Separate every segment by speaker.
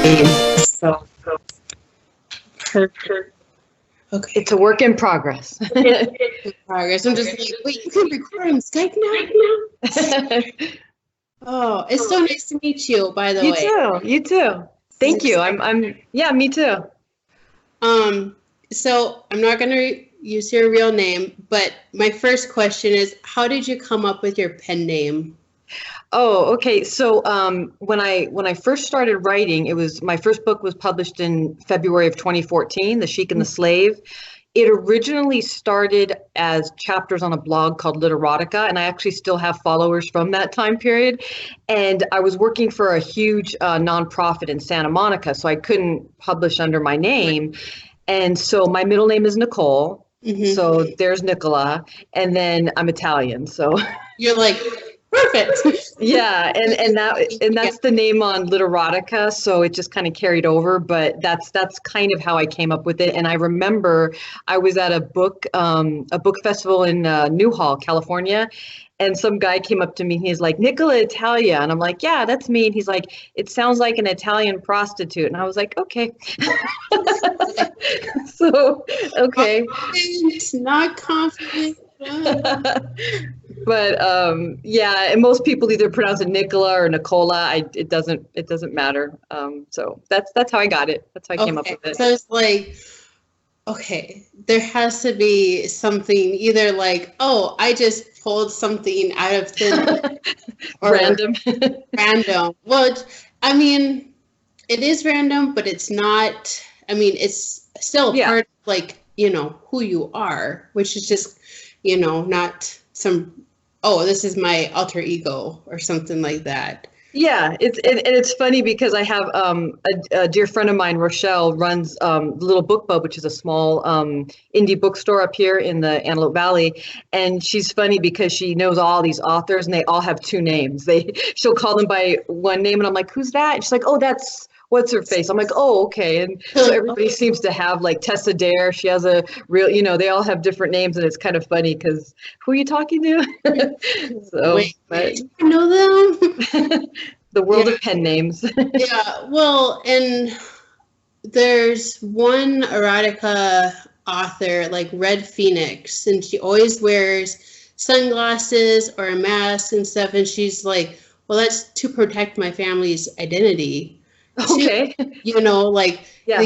Speaker 1: So
Speaker 2: Perfect. Okay.
Speaker 1: it's a work in progress.
Speaker 2: Progress. I'm just like, wait, you can record on Skype now? Oh, it's so nice to meet you, by the
Speaker 1: You
Speaker 2: way.
Speaker 1: too. You too. Thank you. Yeah, me too.
Speaker 2: So I'm not gonna use your real name, but my first question is, how did you come up with your pen name?
Speaker 1: Oh, okay. So when I first started writing, it was my first book was published in February of 2014, The Sheik and the Slave. It originally started as chapters on a blog called Literotica, and I actually still have followers from that time period. And I was working for a huge nonprofit in Santa Monica, so I couldn't publish under my name. And so my middle name is Nicole. So there's Nicola, and then I'm Italian. So
Speaker 2: You're like, perfect.
Speaker 1: yeah, and that's the name on Literotica, so it just kind of carried over, but that's kind of how I came up with it. And I remember I was at a book festival in Newhall, California, and some guy came up to me, he's like, Nicola Italia, and I'm like, yeah, that's me. And he's like, it sounds like an Italian prostitute. And I was like, okay. So okay.
Speaker 2: It's not confident.
Speaker 1: But yeah, and most people either pronounce it Nicola or Nicola. It doesn't matter. So that's how I got it. That's how I came up with it.
Speaker 2: So it's like, okay, there has to be something either like, oh, I just pulled something out of thin or
Speaker 1: Random.
Speaker 2: random. Well, I mean, it is random, but it's not. I mean, it's still part of, like, who you are, which is just, not some, oh, this is my alter ego or something like that.
Speaker 1: Yeah, it's funny because I have a dear friend of mine, Rochelle, runs Little Book Bub, which is a small indie bookstore up here in the Antelope Valley, and she's funny because she knows all these authors and they all have two names. She'll call them by one name, and I'm like, who's that? And she's like, oh, that's what's her face. I'm like, oh, okay. And so everybody seems to have, like, Tessa Dare. She has a real, they all have different names, and it's kind of funny because who are you talking to? So,
Speaker 2: Wait,
Speaker 1: but
Speaker 2: I know them.
Speaker 1: the world of pen names.
Speaker 2: Yeah, well, and there's one erotica author, like Red Phoenix, and she always wears sunglasses or a mask and stuff, and she's like, well, that's to protect my family's identity.
Speaker 1: Okay.
Speaker 2: Like,
Speaker 1: yeah.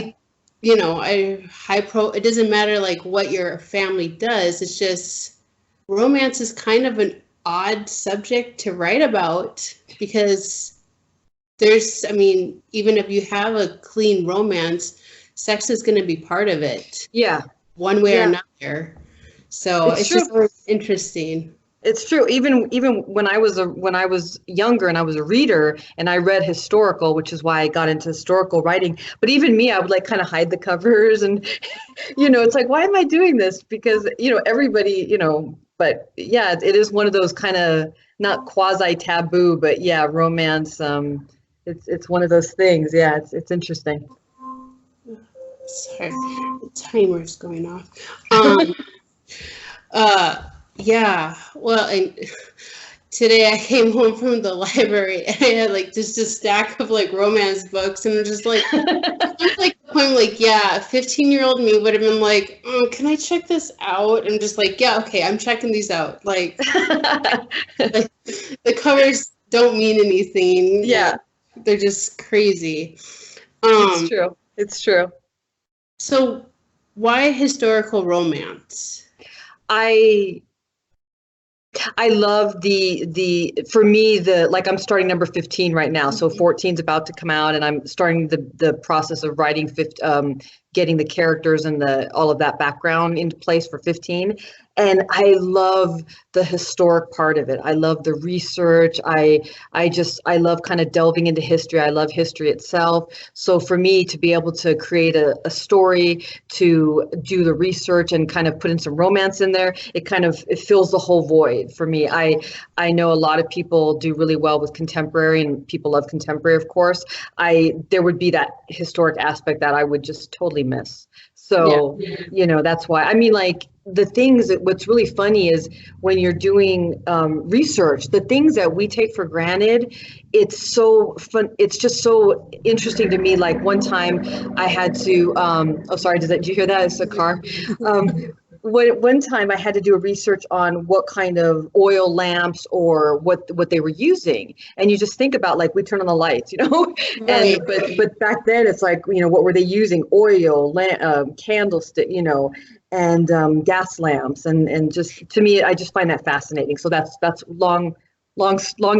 Speaker 2: It doesn't matter like what your family does. It's just romance is kind of an odd subject to write about because even if you have a clean romance, sex is going to be part of it.
Speaker 1: Yeah.
Speaker 2: One way or another. So it's just interesting.
Speaker 1: It's true. Even when I was younger and I was a reader and I read historical, which is why I got into historical writing. But even me, I would like kind of hide the covers and, it's like, why am I doing this? Because, everybody, but yeah, it is one of those kind of not quasi taboo, but yeah, romance. It's one of those things. Yeah, it's interesting.
Speaker 2: Sorry, the timer's going off. Yeah, well, and today I came home from the library and I had like just a stack of like romance books, and I'm just like, I'm like, yeah, 15-year-old me would have been like, can I check this out? And just like, yeah, okay, I'm checking these out. Like, the covers don't mean anything.
Speaker 1: Yeah,
Speaker 2: they're just crazy.
Speaker 1: It's true. It's true.
Speaker 2: So, why historical romance?
Speaker 1: I love for me, like I'm starting number 15 right now. So 14 is about to come out and I'm starting the process of writing getting the characters and all of that background into place for 15. And I love the historic part of it. I love the research. I love kind of delving into history. I love history itself. So for me to be able to create a story, to do the research and kind of put in some romance in there, it fills the whole void for me. I know a lot of people do really well with contemporary, and people love contemporary, of course. There would be that historic aspect that I would just totally miss. So, that's why. I mean, like, the things that what's really funny is when you're doing research, the things that we take for granted, it's so fun. It's just so interesting to me. Like one time I had to, oh, sorry, did you hear that? It's a car. One time I had to do a research on what kind of oil lamps or what they were using. And you just think about like, we turn on the lights, you know,
Speaker 2: Right.
Speaker 1: and, but back then it's like, you know, what were they using? Oil, candlestick, you know, and gas lamps, and just to me, I just find that fascinating. So that's long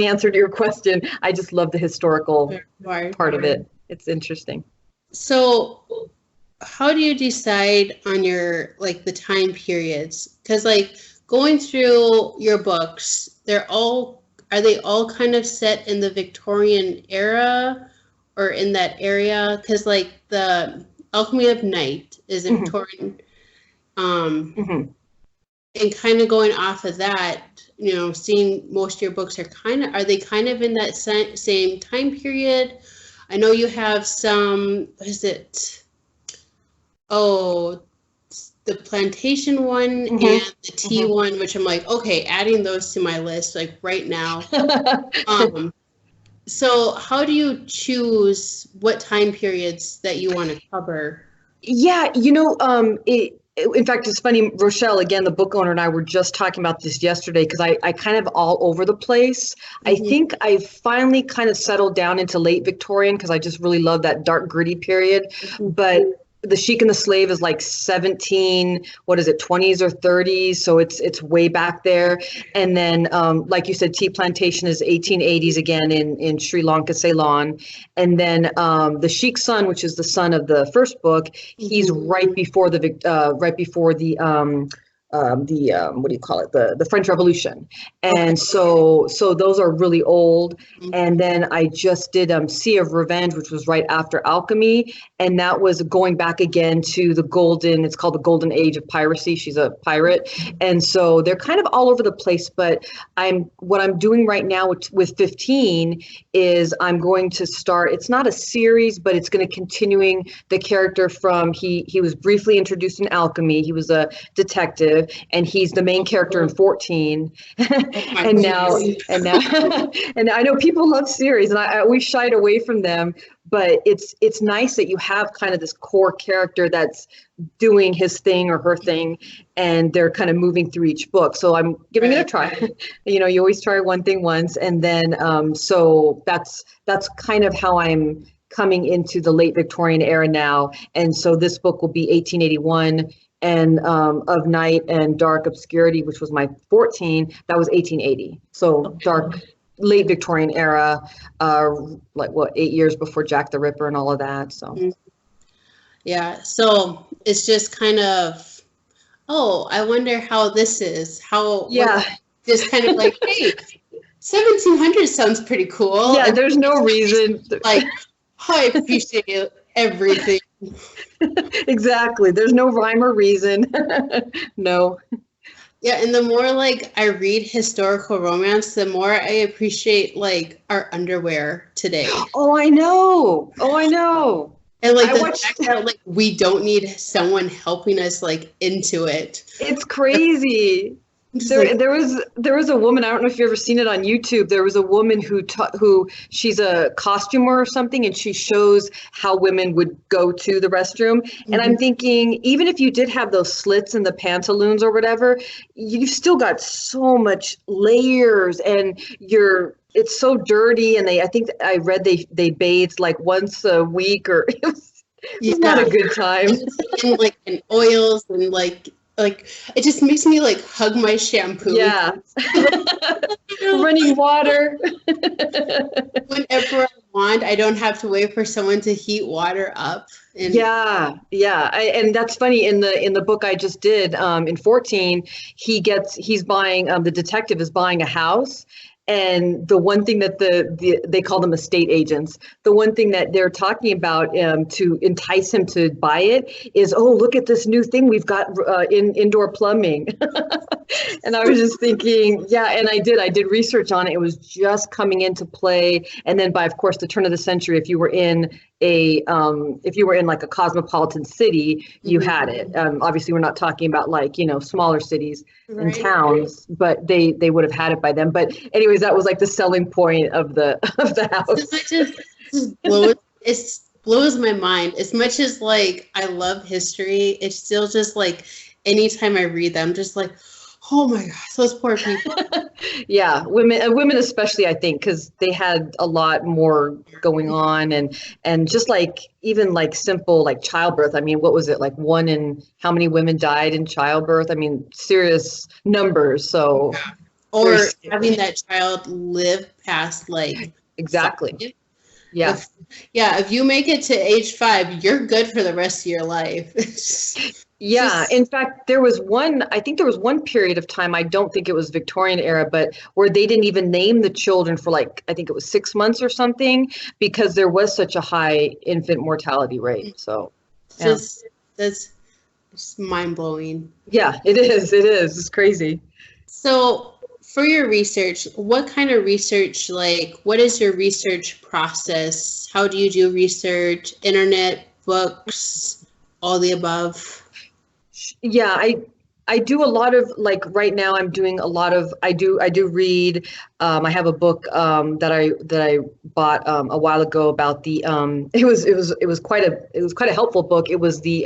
Speaker 1: answer to your question. I just love the historical part of it. It's interesting.
Speaker 2: So how do you decide on your like the time periods? Because like going through your books, are they all kind of set in the Victorian era or in that area? Because like the Alchemy of Night is a Victorian.
Speaker 1: Mm-hmm.
Speaker 2: And kind of going off of that, you know, seeing most of your books are they kind of in that same time period? I know you have some, what is it? Oh, the plantation one and the tea one, which I'm like, okay, adding those to my list like right now. So how do you choose what time periods that you want to cover?
Speaker 1: Yeah, you know, in fact, it's funny, Rochelle, again, the book owner, and I were just talking about this yesterday because I kind of all over the place. I think I finally kind of settled down into late Victorian because I just really love that dark, gritty period. But the Sheik and the Slave is like 17, what is it, 20s or 30s? So it's way back there. And then, like you said, tea plantation is 1880s again in Sri Lanka, Ceylon. And then the Sheik's son, which is the son of the first book, he's right before the what do you call it? The French Revolution. And so those are really old. And then I just did Sea of Revenge, which was right after Alchemy. And that was going back again to it's called the golden age of piracy. She's a pirate. And so they're kind of all over the place, but what I'm doing right now with 15 is I'm going to start, it's not a series, but it's going to continuing the character from, he was briefly introduced in Alchemy. He was a detective and he's the main character in 14. and now and I know people love series and we shied away from them, but it's nice that you have kind of this core character that's doing his thing or her thing, and they're kind of moving through each book. So I'm giving it a try. You know, you always try one thing once, and then so that's kind of how I'm coming into the late Victorian era now. And so this book will be 1881, and of Night and Dark Obscurity, which was my 14, that was 1880. So dark, late Victorian era, like what, 8 years before Jack the Ripper and all of that. So
Speaker 2: yeah, so it's just kind of, oh, I wonder how this is. Just kind of like, hey, 1700 sounds pretty cool.
Speaker 1: Yeah,
Speaker 2: and
Speaker 1: there's no reason.
Speaker 2: Like, I appreciate everything.
Speaker 1: Exactly. There's no rhyme or reason. No.
Speaker 2: Yeah, and the more like I read historical romance, the more I appreciate like our underwear today.
Speaker 1: Oh, I know.
Speaker 2: And like the fact that like we don't need someone helping us like into it.
Speaker 1: It's crazy. There was a woman, I don't know if you've ever seen it on YouTube. There was a woman who she's a costumer or something, and she shows how women would go to the restroom. And I'm thinking, even if you did have those slits in the pantaloons or whatever, you've still got so much layers, and it's so dirty. And I think I read they bathed like once a week, or it was not a good time.
Speaker 2: And oils and like it just makes me like hug my shampoo.
Speaker 1: Yeah. Running water.
Speaker 2: Whenever I want, I don't have to wait for someone to heat water up. And
Speaker 1: yeah. And that's funny. In the book I just did, in 14, he's buying, the detective is buying a house. And the one thing that they call them estate agents, the one thing that they're talking about to entice him to buy it is, oh, look at this new thing we've got in indoor plumbing. And I was just thinking, yeah, and I did research on it. It was just coming into play. And then by, of course, the turn of the century, if you were in if you were in like a cosmopolitan city, you had it. Obviously, we're not talking about like, smaller cities and
Speaker 2: Right.
Speaker 1: towns, but they would have had it by then. But anyways, that was like the selling point of the house.
Speaker 2: It blows my mind. As much as like I love history, it's still just like anytime I read them, just like, oh my gosh, those poor people.
Speaker 1: Yeah, women especially, I think, because they had a lot more going on, and just like even like simple like childbirth. I mean, what was it like one in how many women died in childbirth? I mean, serious numbers. So
Speaker 2: Or having that child live past like
Speaker 1: exactly.
Speaker 2: 5.
Speaker 1: Yeah.
Speaker 2: If you make it to age 5, you're good for the rest of your life.
Speaker 1: Yeah, in fact, I think there was one period of time, I don't think it was Victorian era, but where they didn't even name the children for like, I think it was 6 months or something, because there was such a high infant mortality rate. So, yeah.
Speaker 2: That's just mind blowing.
Speaker 1: Yeah, it is. It is. It's crazy.
Speaker 2: So, for your research, what kind of research, like, what is your research process? How do you do research? Internet, books, all the above?
Speaker 1: Yeah, I do a lot of like right now I'm doing a lot of I do read. I have a book that I bought a while ago about the it was quite a helpful book. It was the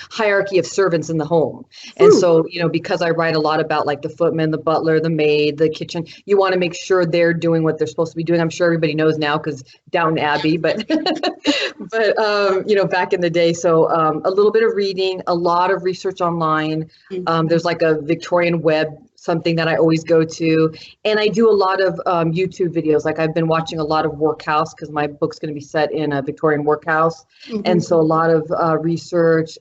Speaker 1: hierarchy of servants in the home. And so, because I write a lot about like the footman, the butler, the maid, the kitchen, you want to make sure they're doing what they're supposed to be doing. I'm sure everybody knows now because Downton Abbey, but back in the day. So a little bit of reading, a lot of research online. There's like a Victorian web, something that I always go to. And I do a lot of YouTube videos. Like I've been watching a lot of workhouse because my book's going to be set in a Victorian workhouse. And so a lot of research,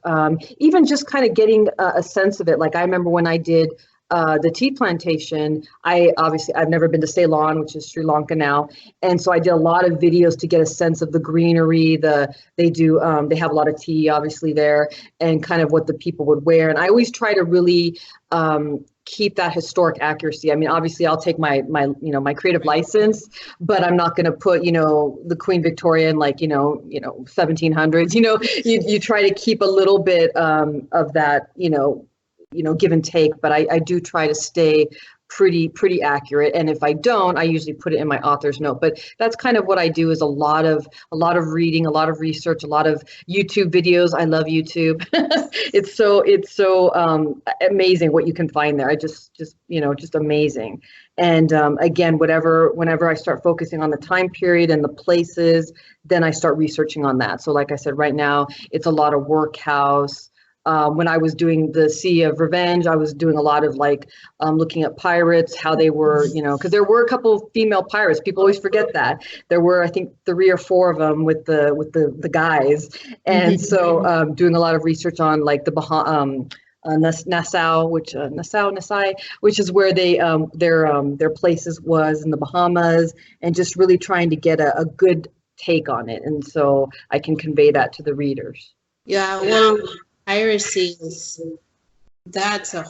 Speaker 1: even just kind of getting a sense of it. Like I remember when I did the tea plantation, I've never been to Ceylon, which is Sri Lanka now. And so I did a lot of videos to get a sense of the greenery. They have a lot of tea obviously there, and kind of what the people would wear. And I always try to really keep that historic accuracy. I mean, obviously I'll take my creative license, but I'm not going to put, the Queen Victoria in like, 1700s, you try to keep a little bit of that, give and take, but I do try to stay pretty accurate. And if I don't, I usually put it in my author's note. But that's kind of what I do, is a lot of reading, a lot of research, a lot of YouTube videos. I love YouTube. It's so amazing what you can find there. I just amazing. And again, whenever I start focusing on the time period and the places, then I start researching on that. So like I said, right now it's a lot of workhouse. When I was doing the Sea of Revenge, I was doing a lot of like looking at pirates, how they were, because there were a couple of female pirates. People always forget that. There were, I think, 3 or 4 of them with the guys. And so doing a lot of research on like the Nassau, which is where their places was in the Bahamas, and just really trying to get a good take on it. And so I can convey that to the readers.
Speaker 2: Yeah, well, piracy that's a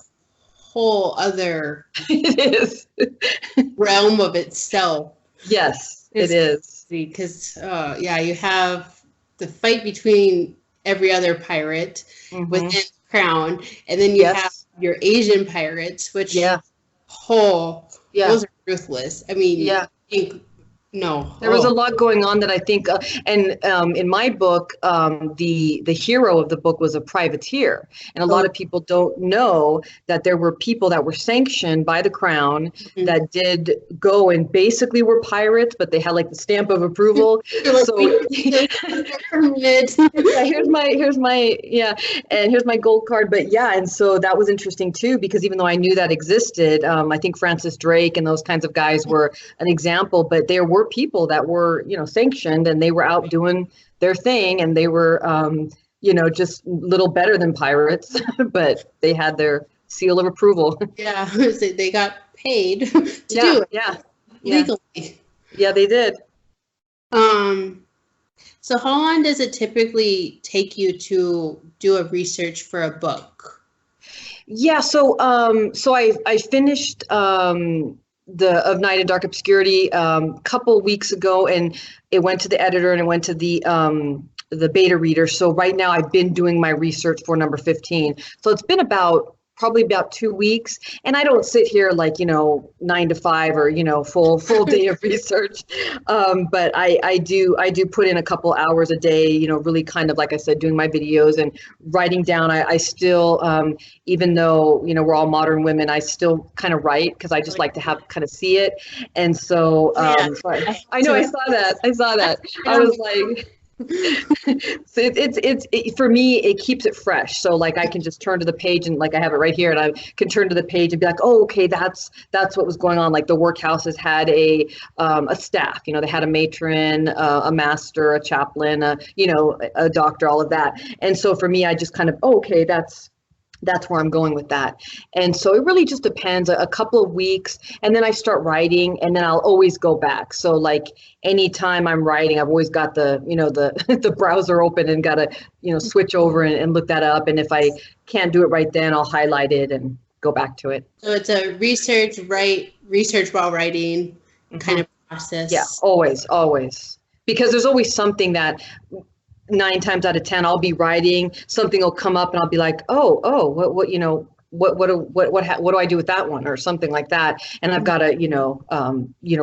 Speaker 2: whole other
Speaker 1: It is
Speaker 2: realm of itself.
Speaker 1: Yes, it is.
Speaker 2: Because you have the fight between every other pirate within the crown, and then you have your Asian pirates, which those are ruthless. I mean, no.
Speaker 1: There was a lot going on that I think, and in my book, the hero of the book was a privateer, and a lot of people don't know that there were people that were sanctioned by the crown that did go and basically were pirates, but they had like the stamp of approval. So here's my gold card. But and so that was interesting too, because even though I knew that existed, I think Francis Drake and those kinds of guys were an example, but there were people that were, sanctioned, and they were out doing their thing, and they were, just a little better than pirates, but they had their seal of approval.
Speaker 2: Yeah, they got paid to do it. Legally.
Speaker 1: Yeah, they did.
Speaker 2: So how long does it typically take you to do a research for a book?
Speaker 1: Yeah, so I finished the Of Night and Dark Obscurity couple weeks ago, and it went to the editor and it went to the beta reader. So right now I've been doing my research for number 15. So it's been probably about 2 weeks, and I don't sit here like 9 to 5 or full day of research, but I do put in a couple hours a day, really kind of, like I said, doing my videos and writing down. I still even though we're all modern women, I still kind of write because I just like to have kind of see it. And so, so I know I saw that I was like, so it's for me, it keeps it fresh. So like I can just turn to the page, and like I have it right here, and I can turn to the page and be like, oh, okay, that's what was going on. Like the workhouses had a staff, they had a matron, a master, a chaplain, a doctor, all of that. And so for me, I just kind of, oh, okay, that's where I'm going with that. And so it really just depends, a couple of weeks, and then I start writing, and then I'll always go back. So like anytime I'm writing, I've always got the the browser open and got to switch over and look that up. And if I can't do it right then, I'll highlight it and go back to it.
Speaker 2: So it's a research while writing kind of process.
Speaker 1: Yeah, always. Because there's always something that 9 times out of 10, I'll be writing, something will come up and I'll be like, what do I do with that one, or something like that. And I've got to,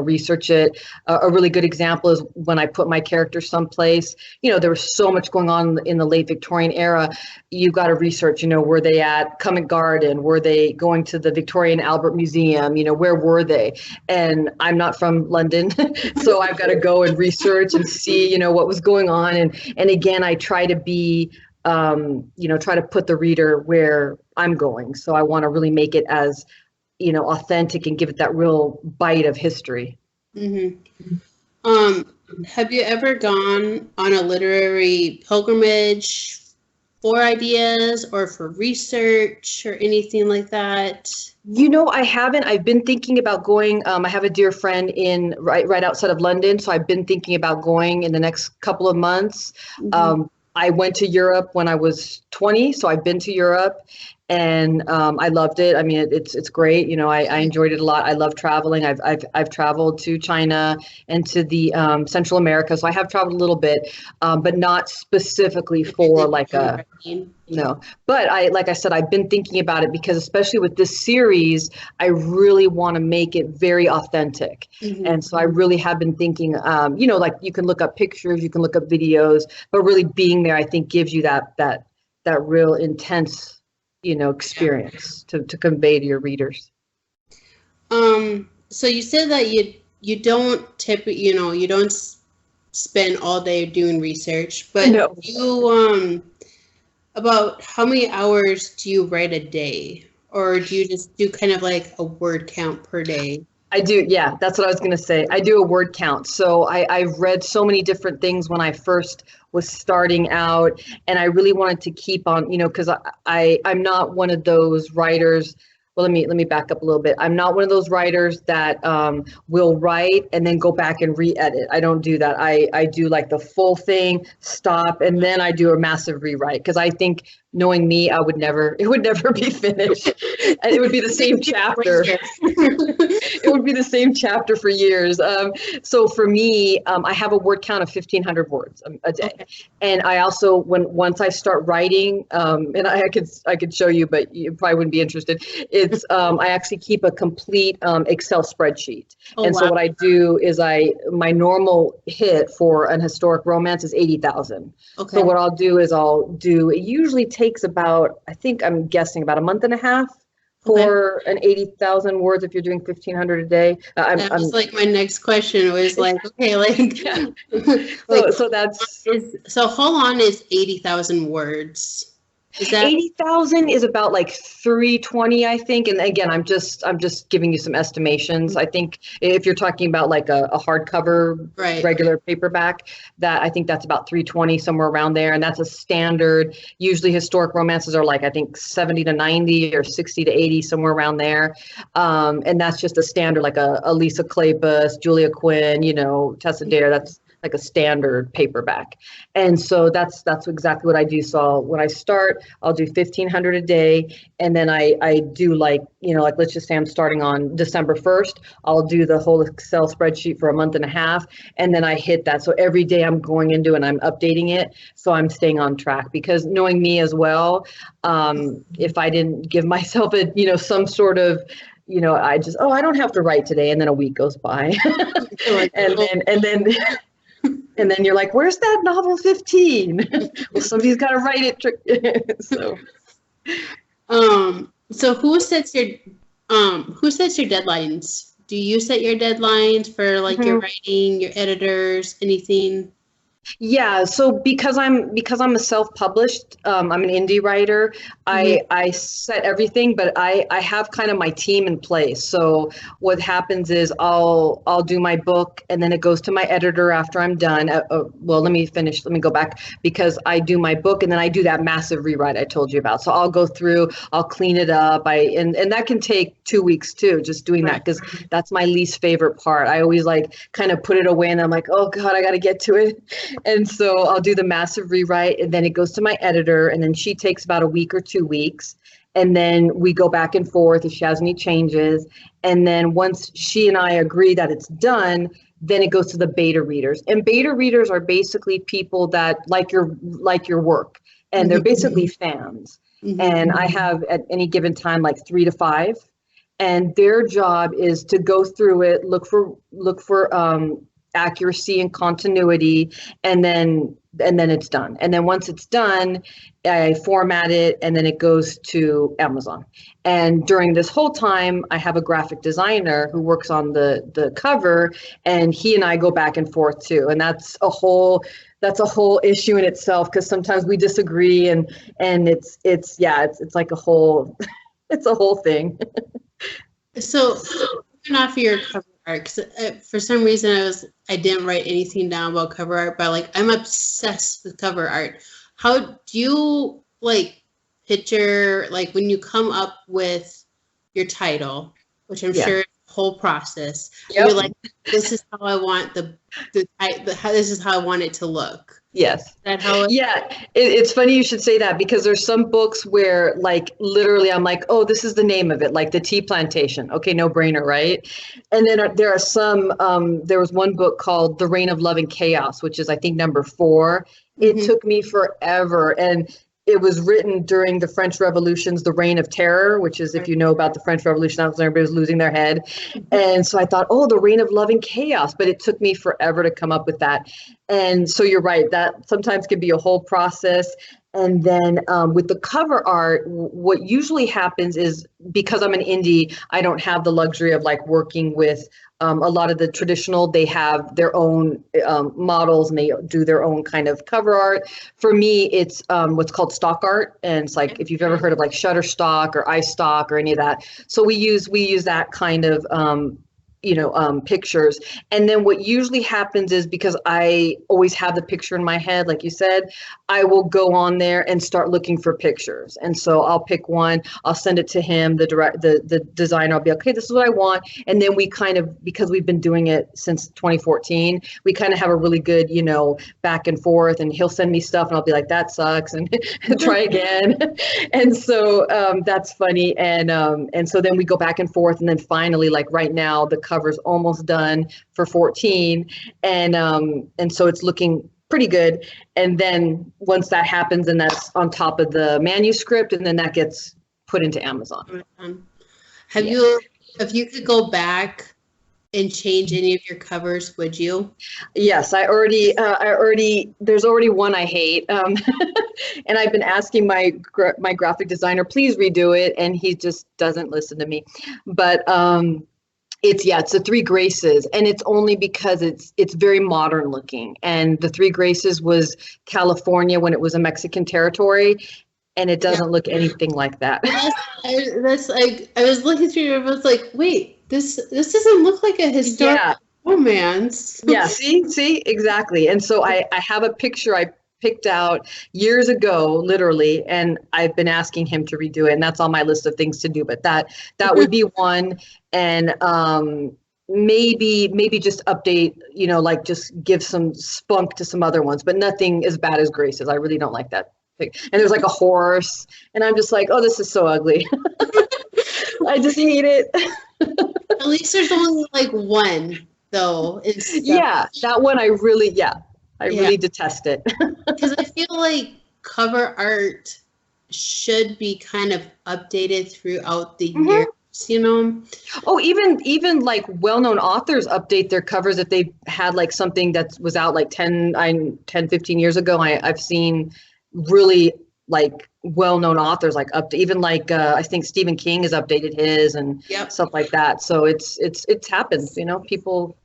Speaker 1: research it. A really good example is when I put my character someplace, there was so much going on in the late Victorian era. You got to research, were they at Covent Garden? Were they going to the Victoria and Albert Museum? Where were they? And I'm not from London, so I've got to go and research and see, what was going on. And again, I try to be, try to put the reader where I'm going. So I want to really make it as, authentic and give it that real bite of history.
Speaker 2: Mm-hmm. Have you ever gone on a literary pilgrimage for ideas or for research or anything like that?
Speaker 1: I haven't. I've been thinking about going. I have a dear friend in right outside of London, so I've been thinking about going in the next couple of months. Mm-hmm. I went to Europe when I was 20, so I've been to Europe, and I loved it. I mean, it's great. I enjoyed it a lot. I love traveling. I've traveled to China and to the Central America, so I have traveled a little bit, but not specifically for like a. No, but like I said, I've been thinking about it because especially with this series, I really want to make it very authentic. Mm-hmm. And so I really have been thinking, like you can look up pictures, you can look up videos, but really being there, I think gives you that real intense, experience to convey to your readers.
Speaker 2: So you said that you don't you don't spend all day doing research, but
Speaker 1: no.
Speaker 2: You about how many hours do you write a day, or do you just do kind of like a word count per day?
Speaker 1: I do. Yeah, that's what I was going to say. I do a word count. So I've read so many different things when I first was starting out, and I really wanted to keep on, because I'm not one of those writers. Well, let me back up a little bit. I'm not one of those writers that will write and then go back and re-edit. I don't do that. I do like the full thing, stop, and then I do a massive rewrite, because I think, knowing me, it would never be finished. And it would be the same chapter. It would be the same chapter for years. So for me, I have a word count of 1,500 words a day. And I also, once I start writing, and I could show you, but you probably wouldn't be interested. It's I actually keep a complete Excel spreadsheet. And wow. So what I do is my normal hit for an historic romance is 80,000. Okay. So what I'll do is it usually takes about, I think I'm guessing about a month and a half for an 80,000 words if you're doing 1,500 a day.
Speaker 2: That was like my next question was like, okay, like,
Speaker 1: so that's.
Speaker 2: So how long is 80,000 words? Is that
Speaker 1: 80,000 is about like 320, I think. And again, I'm just giving you some estimations. I think if you're talking about like a hardcover, regular paperback, that I think that's about 320, somewhere around there. And that's a standard. Usually historic romances are like, I think 70 to 90 or 60 to 80, somewhere around there. And that's just a standard, like a Lisa Kleypas, Julia Quinn, Tessa Dare. like a standard paperback. And so that's exactly what I do. So when I start, I'll do 1,500 a day. And then I do like, like let's just say I'm starting on December 1st, I'll do the whole Excel spreadsheet for a month and a half. And then I hit that. So every day I'm going into and I'm updating it. So I'm staying on track, because knowing me as well, if I didn't give myself some sort of, I don't have to write today. And then a week goes by. and then you're like, where's that novel 15? Well, somebody's got to write it.
Speaker 2: So who sets your deadlines? Do you set your deadlines for like your writing, your editors, anything?
Speaker 1: Yeah, so because I'm a self-published, I'm an indie writer. I set everything, but I have kind of my team in place. So what happens is I'll do my book, and then it goes to my editor after I'm done. Well, let me finish. Let me go back, because I do my book, and then I do that massive rewrite I told you about. So I'll go through, I'll clean it up. And that can take 2 weeks too, just doing that, because that's my least favorite part. I always like kind of put it away, and I'm like, oh God, I got to get to it. And so I'll do the massive rewrite, and then it goes to my editor, and then she takes about a week or 2 weeks. And then we go back and forth if she has any changes. And then once she and I agree that it's done, then it goes to the beta readers. And beta readers are basically people that like your work, and they're basically fans. And I have at any given time like 3 to 5. And their job is to go through it, look for accuracy and continuity, and then it's done. And then once it's done, I format it, and then it goes to Amazon. And during this whole time, I have a graphic designer who works on the cover, and he and I go back and forth too. And that's a whole issue in itself, because sometimes we disagree, and it's like a whole it's a whole thing.
Speaker 2: So off of your cover art, because for some reason I didn't write anything down about cover art, but like I'm obsessed with cover art. How do you like picture, like when you come up with your title, which I'm sure is the whole process, you're like, this is how I want this is how I want it to look.
Speaker 1: Yes.
Speaker 2: That how
Speaker 1: it's funny you should say that, because there's some books where like literally I'm like, oh, this is the name of it, like The Tea Plantation. Okay, no brainer, right? And then there are some, there was one book called The Reign of Love and Chaos, which is I think number 4. It took me forever. And it was written during the French Revolution's The Reign of Terror, which is, if you know about the French Revolution, that was when everybody was losing their head. And so I thought, oh, The Reign of Love and Chaos. But it took me forever to come up with that. And so you're right, that sometimes can be a whole process. And then with the cover art, what usually happens is, because I'm an indie, I don't have the luxury of like working with a lot of the traditional. They have their own models, and they do their own kind of cover art. For me, it's what's called stock art. And it's like, if you've ever heard of like Shutterstock or iStock or any of that. So we use that kind of pictures. And then what usually happens is, because I always have the picture in my head, like you said, I will go on there and start looking for pictures. And so I'll pick one, I'll send it to him, the designer. I'll be like, okay, this is what I want. And then we kind of, because we've been doing it since 2014, we kind of have a really good, back and forth, and he'll send me stuff and I'll be like, that sucks, and try again. And so that's funny. And so then we go back and forth, and then finally, like right now, the cover's almost done for 14. And so it's looking pretty good. And then once that happens, and that's on top of the manuscript, and then that gets put into Amazon.
Speaker 2: If you could go back and change any of your covers, would you?
Speaker 1: Yes, there's already one I hate. And I've been asking my graphic designer, please redo it. And he just doesn't listen to me. But it's the Three Graces, and it's only because it's very modern looking. And the Three Graces was California when it was a Mexican territory, and it doesn't look anything like that.
Speaker 2: That's like, I was looking through it, I was like, wait, this doesn't look like a historical romance.
Speaker 1: Yeah, see, exactly. And so I have a picture I picked out years ago, literally, and I've been asking him to redo it, and that's on my list of things to do. But that would be one. And maybe just update, like just give some spunk to some other ones, but nothing as bad as Grace's. I really don't like that pic. And there's like a horse, and I'm just like, oh, this is so ugly. I just hate it.
Speaker 2: At least there's only like one though.
Speaker 1: Yeah, that one I really detest it.
Speaker 2: Because I feel like cover art should be kind of updated throughout the years,
Speaker 1: Oh, even like well-known authors update their covers if they've had like something that was out like 10, 15 years ago. I've seen really like well-known authors like even like I think Stephen King has updated his and stuff like that. So it's happens, people.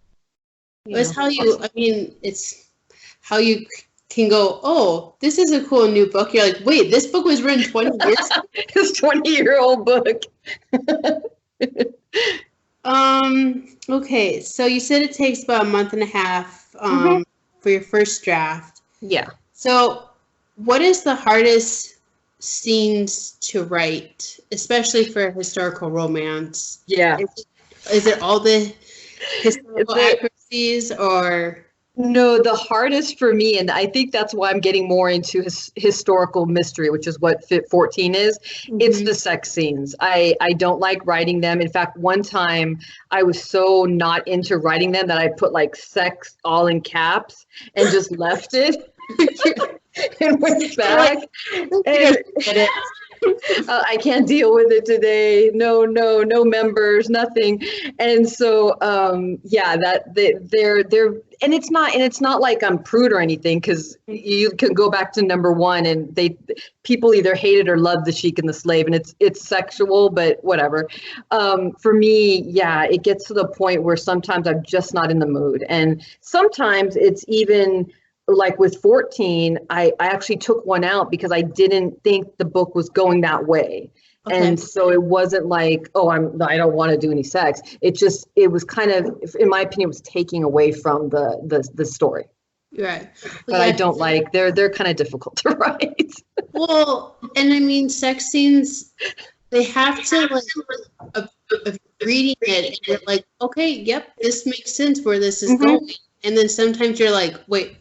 Speaker 2: It's how it's how you can go, oh, this is a cool new book. You're like, wait, this book was written 20 years ago?
Speaker 1: This 20-year-old book.
Speaker 2: Okay, so you said it takes about a month and a half for your first draft.
Speaker 1: Yeah.
Speaker 2: So what is the hardest scenes to write, especially for historical romance?
Speaker 1: Yeah.
Speaker 2: Is it all the historical accuracies or?
Speaker 1: No, the hardest for me, and I think that's why I'm getting more into historical mystery, which is what Fit 14 is. It's the sex scenes. I don't like writing them. In fact, one time I was so not into writing them that I put like sex all in caps and just left it and went back. And I can't deal with it today. No members, nothing. And so, they're and it's not like I'm prude or anything, because you can go back to number one and people either hate it or love the Sheik and the Slave, and it's sexual, but whatever. For me, it gets to the point where sometimes I'm just not in the mood, and sometimes it's even like with 14, I actually took one out because I didn't think the book was going that way. Okay. And so it wasn't like, oh, I don't want to do any sex. It was kind of, in my opinion, it was taking away from the story.
Speaker 2: Right.
Speaker 1: But I don't like, they're kind of difficult to write.
Speaker 2: Well, and I mean, sex scenes, they have to like, reading it, and you're like, okay, yep, this makes sense where this is going. And then sometimes you're like, wait,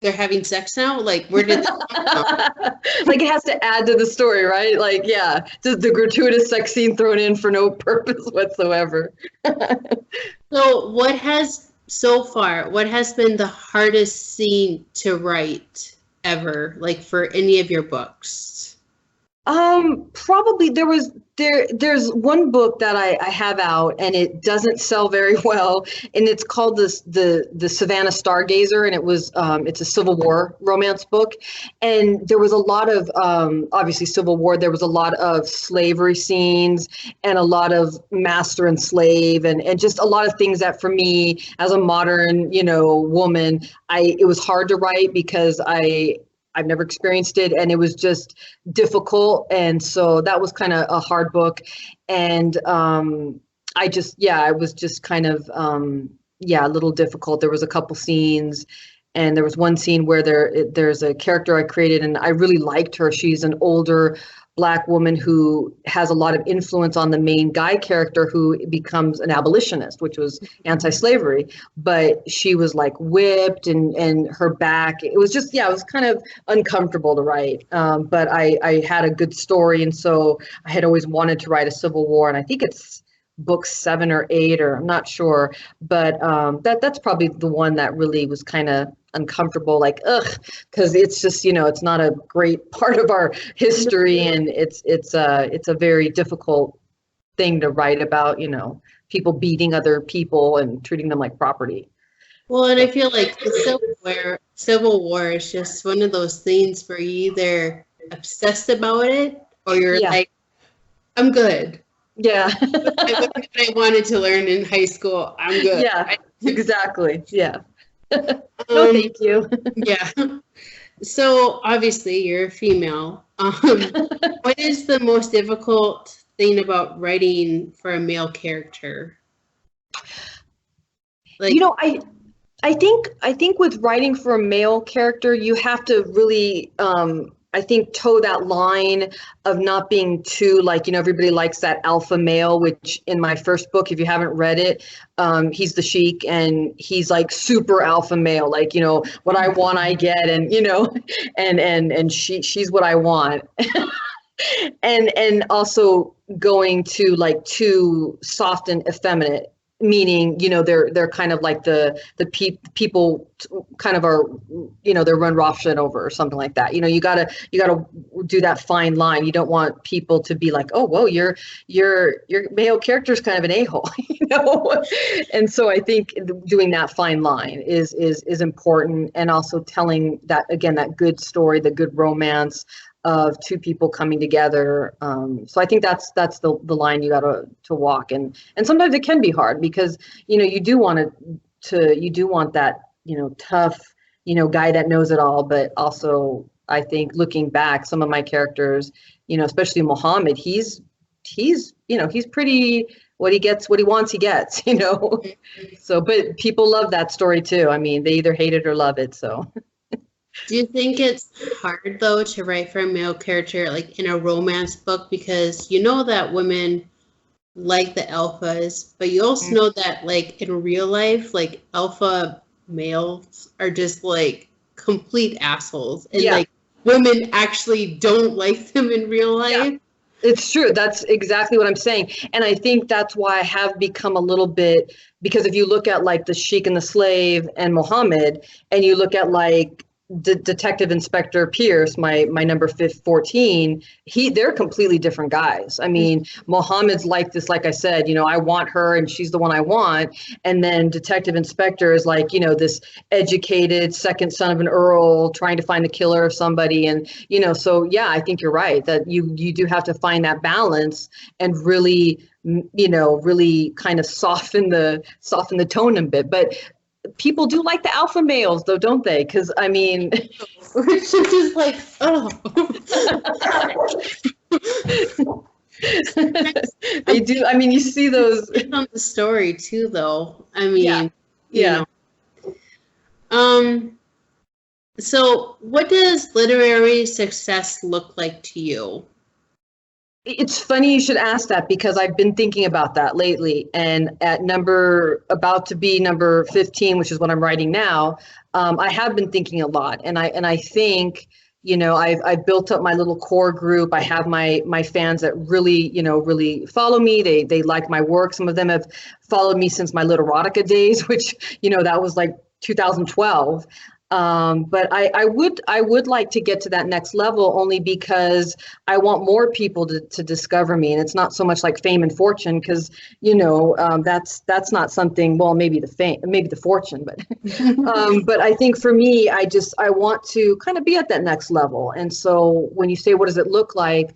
Speaker 2: they're having sex now? Like, where did that come from?
Speaker 1: Like, it has to add to the story, right? Like, yeah, just the gratuitous sex scene thrown in for no purpose whatsoever.
Speaker 2: So what has been the hardest scene to write ever, like for any of your books?
Speaker 1: Probably there's one book that I have out, and it doesn't sell very well, and it's called the Savannah Stargazer, and it's a Civil War romance book, and there was a lot of obviously Civil War. There was a lot of slavery scenes and a lot of master and slave, and just a lot of things that for me as a modern woman, it was hard to write because I've never experienced it, and it was just difficult. And so that was kind of a hard book. And it was just kind of, a little difficult. There was a couple scenes, and there was one scene where there's a character I created, and I really liked her. She's an older Black woman who has a lot of influence on the main guy character, who becomes an abolitionist, which was anti-slavery, but she was like whipped and her back, it was just, it was kind of uncomfortable to write. But I had a good story. And so I had always wanted to write a Civil War, and I think it's book 7 or 8, or I'm not sure, but that's probably the one that really was kind of uncomfortable, like, because it's just, it's not a great part of our history, and it's a very difficult thing to write about, people beating other people and treating them like property.
Speaker 2: Well, and I feel like the Civil War is just one of those things where you either obsessed about it or you're like, I'm good.
Speaker 1: Yeah.
Speaker 2: What I wanted to learn in high school, I'm good.
Speaker 1: Yeah, exactly. Yeah. No, thank you.
Speaker 2: Yeah. So obviously you're a female. What is the most difficult thing about writing for a male character? Like,
Speaker 1: I think with writing for a male character, you have to really I think toe that line of not being too like, everybody likes that alpha male, which in my first book, if you haven't read it, he's the Sheik and he's like super alpha male, like, what I want, I get. And, and she's what I want. and also going to like too soft and effeminate, meaning they're kind of like the people kind of are they're run roughshod over or something like that. You gotta do that fine line. You don't want people to be like, oh whoa, your male character is kind of an a-hole. And so I think doing that fine line is important, and also telling that, again, that good story, the good romance of two people coming together. So I think that's the line you got to walk, and sometimes it can be hard because you do want that tough guy that knows it all, but also I think looking back, some of my characters, especially Muhammad, he's pretty, what he wants he gets. So but people love that story too. I mean, they either hate it or love it. So
Speaker 2: do you think it's hard, though, to write for a male character, like in a romance book? Because that women like the alphas, but you also know that, like, in real life, like, alpha males are just, like, complete assholes. And, like, women actually don't like them in real life. Yeah.
Speaker 1: It's true. That's exactly what I'm saying. And I think that's why I have become a little bit, because if you look at, like, the Sheik and the Slave and Muhammad, and you look at, like, Detective Inspector Pierce, my number 14, they're completely different guys. I mean, Muhammad's like this, like I said, I want her and she's the one I want. And then Detective Inspector is like, this educated second son of an earl trying to find the killer of somebody. And, so yeah, I think you're right that you do have to find that balance and really, really kind of soften the tone a bit. But people do like the alpha males, though, don't they? Because I mean,
Speaker 2: it's just like, oh,
Speaker 1: they do. I mean, you see those
Speaker 2: on the story too, though. I mean,
Speaker 1: yeah.
Speaker 2: So, what does literary success look like to you?
Speaker 1: It's funny you should ask that, because I've been thinking about that lately. And at about to be number 15, which is what I'm writing now, I have been thinking a lot. And I think, I've built up my little core group. I have my fans that really, really follow me. They like my work. Some of them have followed me since my Literotica days, which, that was like 2012. But I would like to get to that next level, only because I want more people to discover me. And it's not so much like fame and fortune, because, that's not something, well, maybe the fame, maybe the fortune, but, but I think for me, I want to kind of be at that next level. And so when you say, what does it look like?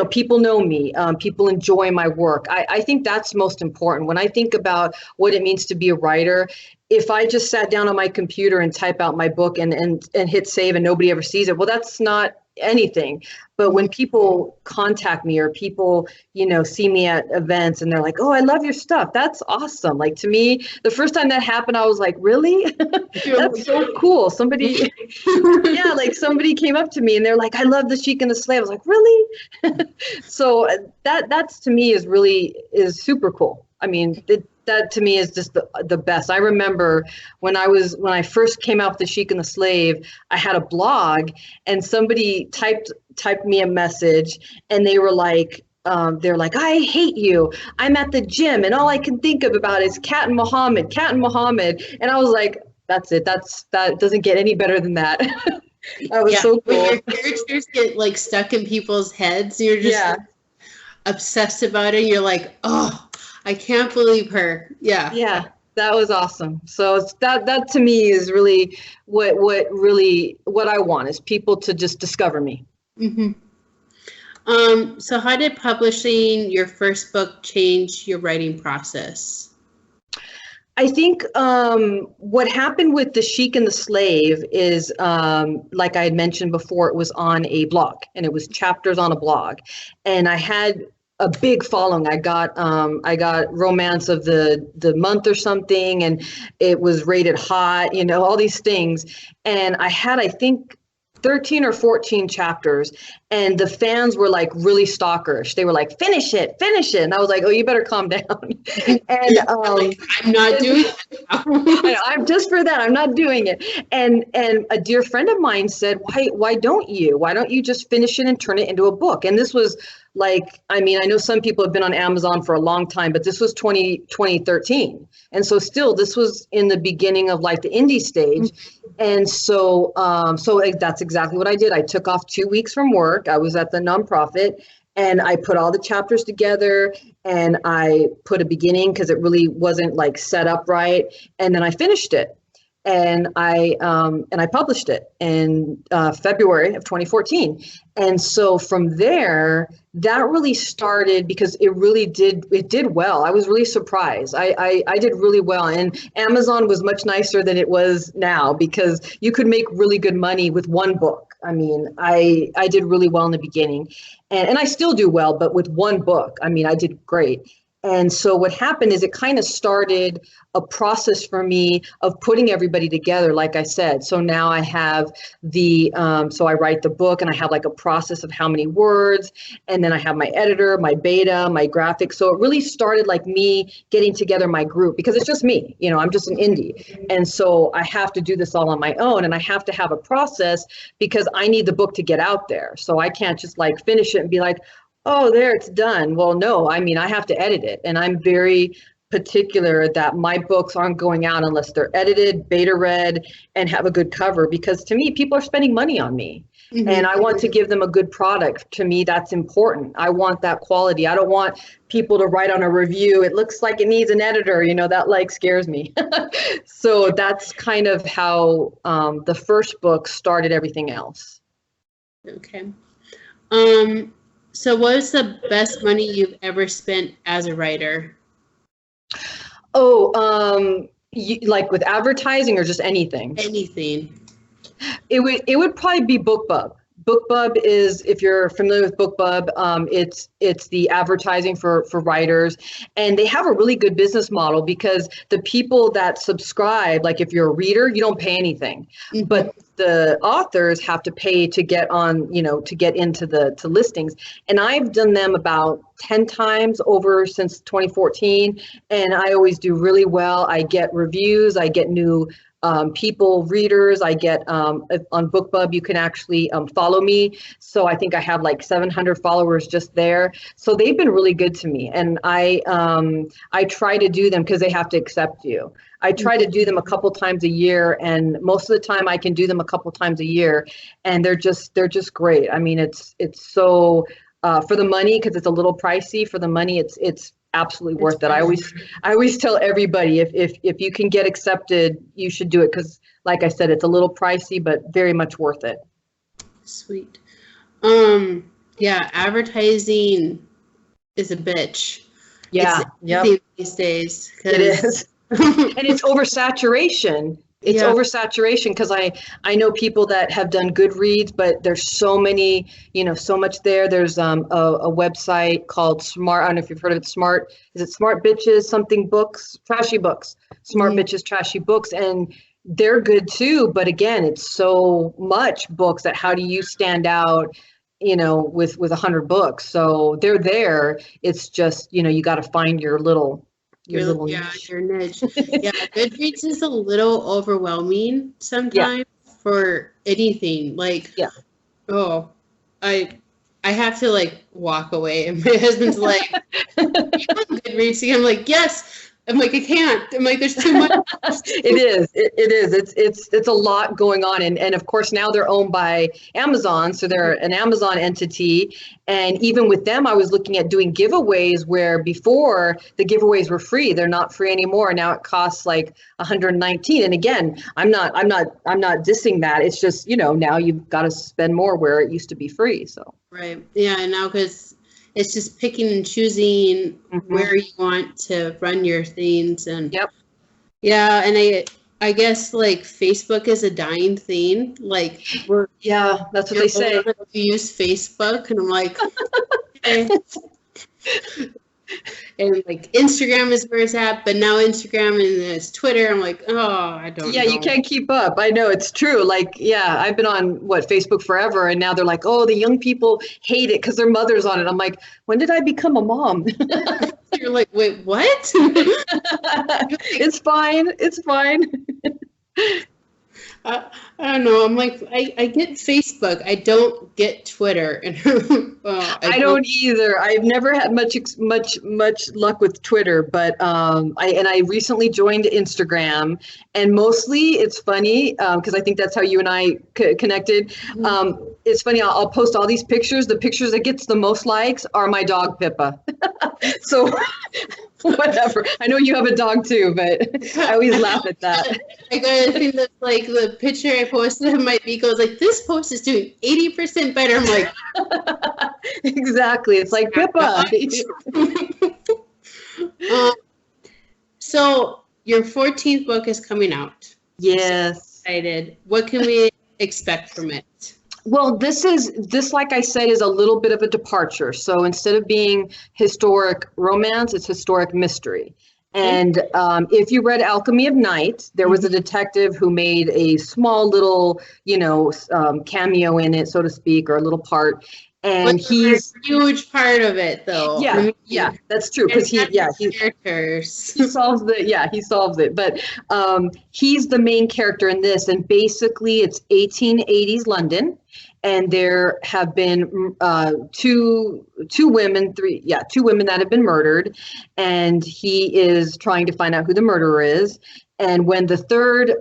Speaker 1: People know me, people enjoy my work. I think that's most important. When I think about what it means to be a writer, if I just sat down on my computer and type out my book and hit save and nobody ever sees it, well, that's not anything. But when people contact me, or people, see me at events and they're like, oh, I love your stuff, that's awesome. Like, to me, the first time that happened, I was like, really? That's so cool. Somebody, yeah, like somebody came up to me and they're like, I love the Sheik and the Slave. I was like, really? So that's to me is super cool. I mean, that to me is just the best. I remember when I first came out with the Sheik and the Slave, I had a blog, and somebody typed me a message, and they were like, they're like, I hate you. I'm at the gym, and all I can think about is Cat and Muhammad. And I was like, that's it. That doesn't get any better than that. That was so cool.
Speaker 2: When your characters get like stuck in people's heads, you're just like, obsessed about it. You're like, oh, I can't believe her. Yeah.
Speaker 1: Yeah, that was awesome. So that to me is really what I want, is people to just discover me.
Speaker 2: Mm-hmm. So how did publishing your first book change your writing process?
Speaker 1: I think what happened with the Sheik and the Slave is, like I had mentioned before, it was on a blog, and it was chapters on a blog, and I had a big following. I got romance of the month or something, and it was rated hot, all these things. And I had, I think 13 or 14 chapters, and the fans were like really stalkerish. They were like, finish it. And I was like, oh, you better calm down. And
Speaker 2: I'm not doing it.
Speaker 1: I'm just for that. I'm not doing it. And a dear friend of mine said, why don't you just finish it and turn it into a book? And this was like, I mean, I know some people have been on Amazon for a long time, but this was 2013. And so still, this was in the beginning of like the indie stage. And so, that's exactly what I did. I took off 2 weeks from work. I was at the nonprofit, and I put all the chapters together, and I put a beginning because it really wasn't like set up right. And then I finished it. And I published it in February of 2014. And so from there, that really started because it did well. I was really surprised. I did really well. And Amazon was much nicer than it was now because you could make really good money with one book. I mean, I did really well in the beginning, and I still do well, but with one book, I mean, I did great. And so what happened is it kind of started a process for me of putting everybody together, like I said. So now I have so I write the book, and I have like a process of how many words, and then I have my editor, my beta, my graphics. So it really started like me getting together my group, because it's just me, I'm just an indie. And so I have to do this all on my own, and I have to have a process because I need the book to get out there. So I can't just like finish it and be like, oh, there, it's done. Well, no, I mean, I have to edit it. And I'm very particular that my books aren't going out unless they're edited, beta read, and have a good cover, because to me, people are spending money on me. Mm-hmm. And I want to give them a good product. To me, that's important. I want that quality. I don't want people to write on a review, it looks like it needs an editor, that like scares me. So that's kind of how the first book started everything else.
Speaker 2: Okay. So what is the best money you've ever spent as a writer?
Speaker 1: Oh, like with advertising or just anything?
Speaker 2: Anything.
Speaker 1: It would probably be BookBub. BookBub is, if you're familiar with BookBub, it's the advertising for writers, and they have a really good business model because the people that subscribe, like if you're a reader, you don't pay anything, mm-hmm. but the authors have to pay to get on, to get into to listings. And I've done them about 10 times over since 2014, and I always do really well. I get reviews, I get new people, readers. I get on BookBub, you can actually follow me. So I think I have like 700 followers just there. So they've been really good to me. And I try to do them because they have to accept you. I try to do them a couple times a year, and most of the time I can do them a couple times a year, and they're just great. I mean, it's so for the money, because it's a little pricey. For the money, it's absolutely worth it. I always tell everybody, if you can get accepted, you should do it, because like I said, it's a little pricey, but very much worth it.
Speaker 2: Sweet. Yeah, advertising is a bitch.
Speaker 1: Yeah.
Speaker 2: It's these days.
Speaker 1: It is. And it's oversaturation. It's oversaturation, because I know people that have done Goodreads, but there's so many, so much there. There's a website called Smart. I don't know if you've heard of it. Is it Smart Bitches something books? Trashy books. Smart Bitches Trashy Books, and they're good too. But again, it's so much books that how do you stand out? With 100 books. So they're there. It's just you got to find your little. Your niche.
Speaker 2: Yeah, Goodreads is a little overwhelming sometimes for anything. Like, I have to like walk away, and my husband's like, "You want Goodreads?" I'm like, "Yes." I'm like, I can't. I'm like, there's too much.
Speaker 1: It is. It's a lot going on, and of course now they're owned by Amazon, so they're an Amazon entity. And even with them, I was looking at doing giveaways where before the giveaways were free. They're not free anymore. Now it costs like $119. And again, I'm not dissing that. It's just now you've got to spend more where it used to be free. So
Speaker 2: right, yeah, and now because it's just picking and choosing where you want to run your things. And yeah, and I guess like Facebook is a dying thing. Like
Speaker 1: that's what they say.
Speaker 2: You use Facebook, and I'm like, okay. And like Instagram is where it's at, but now Instagram and it's Twitter. I'm like, oh, I don't know.
Speaker 1: Yeah, you can't keep up. I know, it's true. Like, yeah, I've been on Facebook forever, and now they're like, oh, the young people hate it because their mother's on it. I'm like, when did I become a mom?
Speaker 2: You're like, wait, what?
Speaker 1: It's fine. It's fine.
Speaker 2: I don't know. I'm like, I get Facebook. I don't get Twitter. And
Speaker 1: I don't either. I've never had much luck with Twitter, but I recently joined Instagram, and mostly it's funny because I think that's how you and I connected. It's funny. I'll post all these pictures. The pictures that gets the most likes are my dog Pippa. So whatever. I know you have a dog too, but I always laugh at that.
Speaker 2: I got a thing that's like the picture I posted of my beagles. Like, this post is doing 80% better. I'm like,
Speaker 1: exactly. It's like Pippa.
Speaker 2: So your 14th book is coming out.
Speaker 1: Yes.
Speaker 2: I'm excited. What can we expect from it?
Speaker 1: Well, this, like I said, is a little bit of a departure. So instead of being historic romance, it's historic mystery. And if you read Alchemy of Night, there was a detective who made a small little, cameo in it, so to speak, or a little part. And he's
Speaker 2: a huge part of it, though.
Speaker 1: Yeah, that's true. Because he solves he solves it. But he's the main character in this, and basically it's 1880s London, and there have been two women that have been murdered, and he is trying to find out who the murderer is. And when the third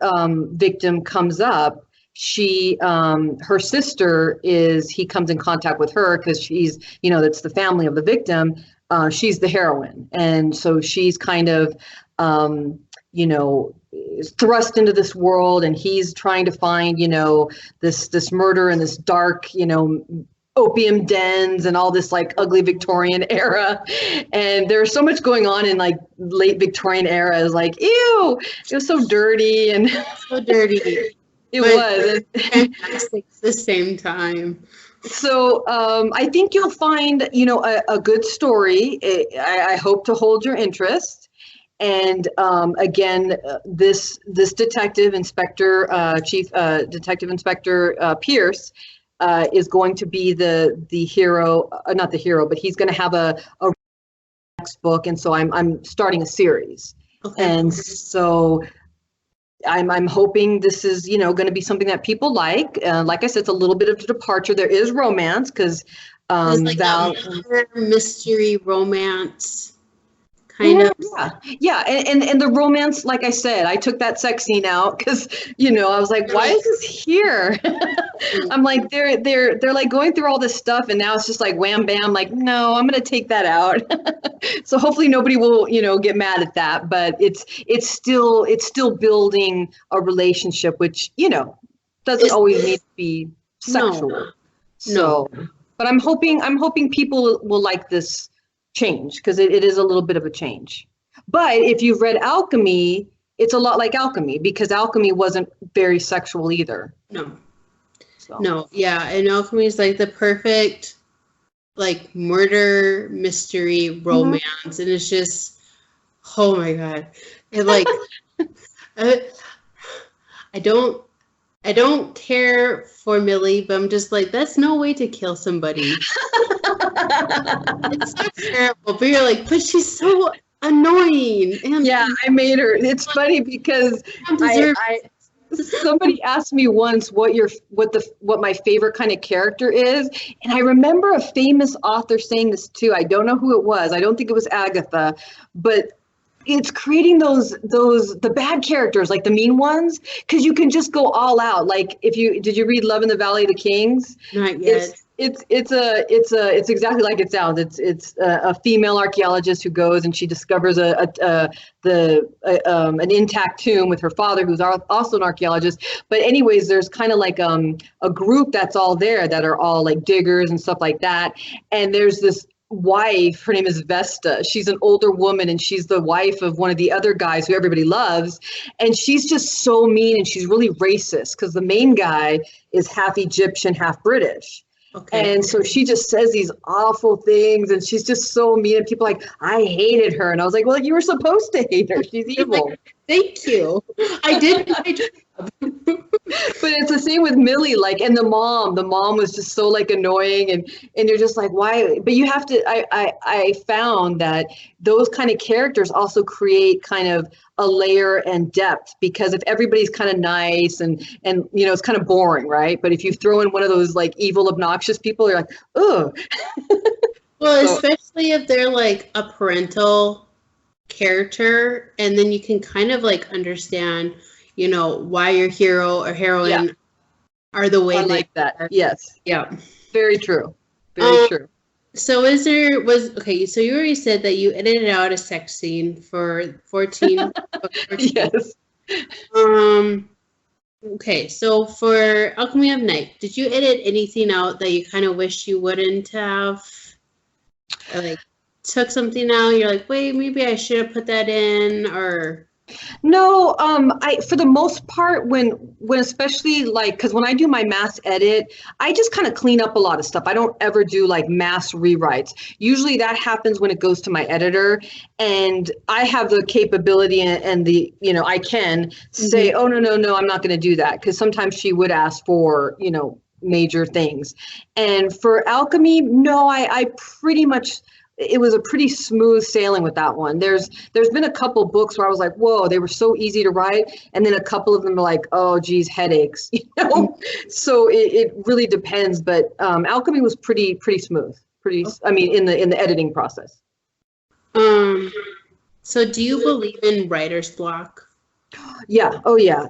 Speaker 1: victim comes up, her sister he comes in contact with her because she's, that's the family of the victim. She's the heroine. And so she's kind of, thrust into this world, and he's trying to find, this murder in this dark, opium dens and all this like ugly Victorian era. And there's so much going on in like late Victorian era. Is like, ew, it was so dirty and
Speaker 2: so dirty.
Speaker 1: It was
Speaker 2: fantastic at the same time.
Speaker 1: So I think you'll find, a good story. I hope to hold your interest. And again, this detective inspector, Chief Detective Inspector Pierce, is going to be the hero, not the hero, but he's going to have a next book. And so I'm starting a series. Okay. And so I'm hoping this is, going to be something that people like. Like I said, it's a little bit of a departure. There is romance because
Speaker 2: like
Speaker 1: Val,
Speaker 2: mystery romance kind of.
Speaker 1: Yeah. And the romance, like I said, I took that sex scene out because, I was like, why is this here? I'm like, they're like going through all this stuff, and now it's just like wham bam. Like, no, I'm gonna take that out. So hopefully nobody will, get mad at that. But it's still building a relationship, which doesn't always need to be sexual. No. But I'm hoping people will like this change because it is a little bit of a change. But if you've read Alchemy, it's a lot like Alchemy because Alchemy wasn't very sexual either.
Speaker 2: No, yeah, and Alchemy is like the perfect like murder mystery romance, and it's just, oh my god, it like I don't care for Millie, but I'm just like, that's no way to kill somebody. It's so terrible, but you're like, but she's so annoying. And
Speaker 1: yeah, I made her. It's funny because somebody asked me once what my favorite kind of character is, and I remember a famous author saying this too. I don't know who it was. I don't think it was Agatha, but it's creating the bad characters, like the mean ones, because you can just go all out. Like did you read Love in the Valley of the Kings?
Speaker 2: Not yet.
Speaker 1: It's exactly like it sounds. It's a female archaeologist who goes and she discovers an intact tomb with her father, who's also an archaeologist. But anyways, there's kind of like a group that's all there that are all like diggers and stuff like that. And there's this wife, her name is Vesta. She's an older woman, and she's the wife of one of the other guys who everybody loves. And she's just so mean, and she's really racist because the main guy is half Egyptian, half British.
Speaker 2: Okay.
Speaker 1: And so she just says these awful things, and she's just so mean. And people are like, I hated her. And I was like, well, you were supposed to hate her. She's evil.
Speaker 2: Like, thank you. I did my job.
Speaker 1: But it's the same with Millie, like, and the mom was just so like annoying, and you're just like, why? But you have to, I found that those kind of characters also create kind of a layer and depth, because if everybody's kind of nice and you know, it's kind of boring, right? But if you throw in one of those like evil, obnoxious people, you're like, oh.
Speaker 2: Well, especially if they're like a parental character, and then you can kind of like understand, you know, why your hero or heroine are the way
Speaker 1: I
Speaker 2: they
Speaker 1: like that.
Speaker 2: are.
Speaker 1: Yes.
Speaker 2: Yeah.
Speaker 1: Very true. Very true.
Speaker 2: So okay, so you already said that you edited out a sex scene for 14.
Speaker 1: Yes.
Speaker 2: Okay, so for Alchemy of Night, did you edit anything out that you kind of wish you wouldn't have? Or like took something out, you're like, wait, maybe I should have put that in, or
Speaker 1: No, I for the most part, when especially like, because when I do my mass edit, I just kind of clean up a lot of stuff. I don't ever do like mass rewrites. Usually that happens when it goes to my editor, and I have the capability and the, you know, I can say, oh, no, I'm not going to do that, because sometimes she would ask for, you know, major things. And for Alchemy, no, I pretty much, it was a pretty smooth sailing with that one. There's been a couple books where I was like, whoa, they were so easy to write, and then a couple of them are like, oh geez, headaches, you know. So it really depends, but Alchemy was pretty smooth, I mean, in the editing process.
Speaker 2: So do you believe in writer's block?
Speaker 1: Yeah. Oh, yeah.